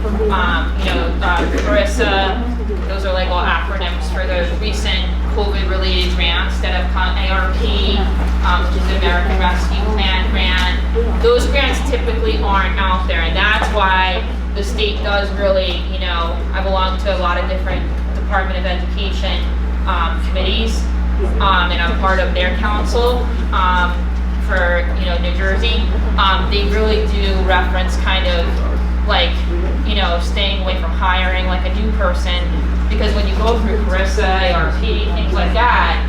ESEA, those are like all acronyms for the recent COVID-related grants that have come, ARP, which is the American Rescue Plan grant. Those grants typically aren't out there, and that's why the state does really, I belong to a lot of different Department of Education committees, and I'm part of their council for, New Jersey. They really do reference kind of like, staying away from hiring like a new person, because when you go through CARISA, ARP, things like that,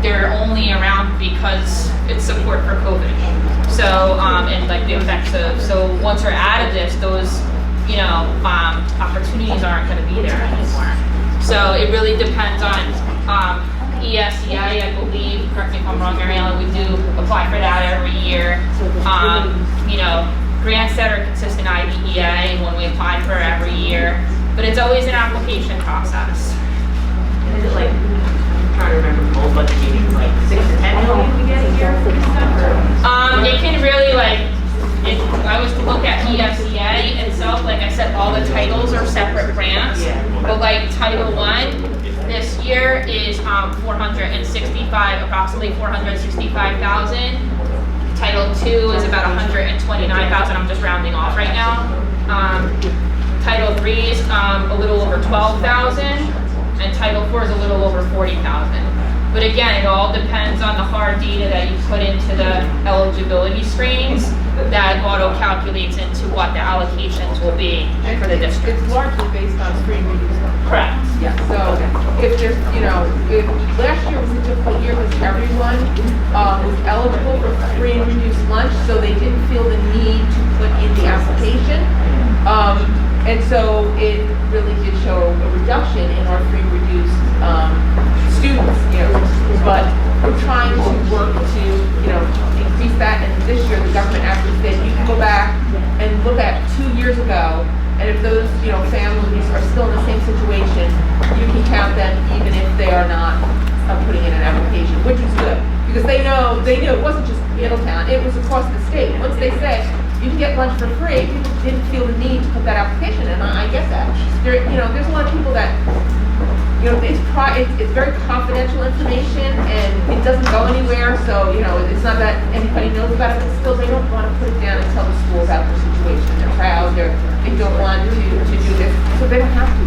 they're only around because it's support for COVID. So, and like the effects of, so once we're out of this, those, opportunities aren't going to be there anymore. So it really depends on ESEA, I believe, correct me if I'm wrong, Mariella, we do apply for that every year. Grants that are consistent IDEA, when we apply for every year, but it's always an application process. Is it like, I'm trying to remember the old budget meetings, like 6 to 10 million we get a year for this stuff? It can really if I was to look at ESEA itself, like I said, all the titles are separate grants, but like Title I, this year is approximately 465,000. Title II is about 129,000. I'm just rounding off right now. Title III is a little over 12,000, and Title IV is a little over 40,000. But again, it all depends on the hard data that you put into the eligibility screens that auto-calculates into what the allocations will be for the district. It's largely based on screen readings. Correct. Yeah, so if there's, if last year was a difficult year because everyone was eligible for free and reduced lunch, so they didn't feel the need to put in the application. And so it really did show a reduction in our free reduced students, but we're trying to work to, increase that. And this year, the government actually said you can go back and look at 2 years ago, and if those, families are still in the same situation, you can count them even if they are not putting in an application, which is good, because they knew it wasn't just Middletown, it was across the state. Once they said you can get lunch for free, people didn't feel the need to put that application in, and I get that. There's a lot of people that, it's very confidential information, and it doesn't go anywhere, so, it's not that anybody knows about it, but still they don't want to put it down and tell the school about their situation. They're proud, they don't want to do this, so they don't have to.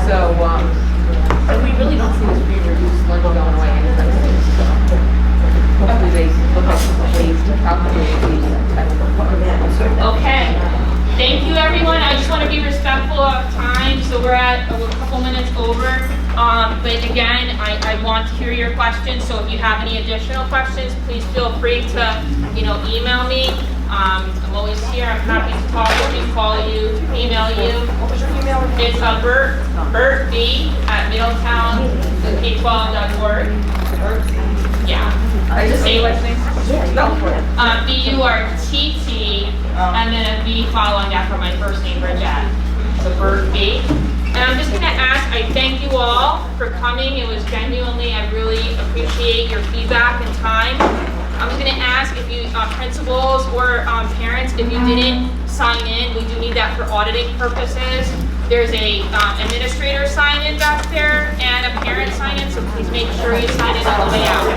So, and we really don't see this being reduced lunch going away anytime soon. Hopefully they look at some ways to calculate these types of. Okay. Thank you, everyone. I just want to be respectful of time, so we're at a couple minutes over. But again, I want to hear your questions, so if you have any additional questions, please feel free to, email me. I'm always here. I'm happy to talk with you, call you, email you. What was your email? It's BurtB@middletown.k12.org. Yeah. I just say what's name? No. BURTT, and then a B following that for my first name, Bridget. So Burt B. And I'm just gonna ask, I thank you all for coming. It was genuinely, I really appreciate your feedback and time. I'm just gonna ask if you, principals or parents, if you didn't sign in, we do need that for auditing purposes. There's a administrator sign in back there and a parent sign in, so please make sure you sign in on the way out.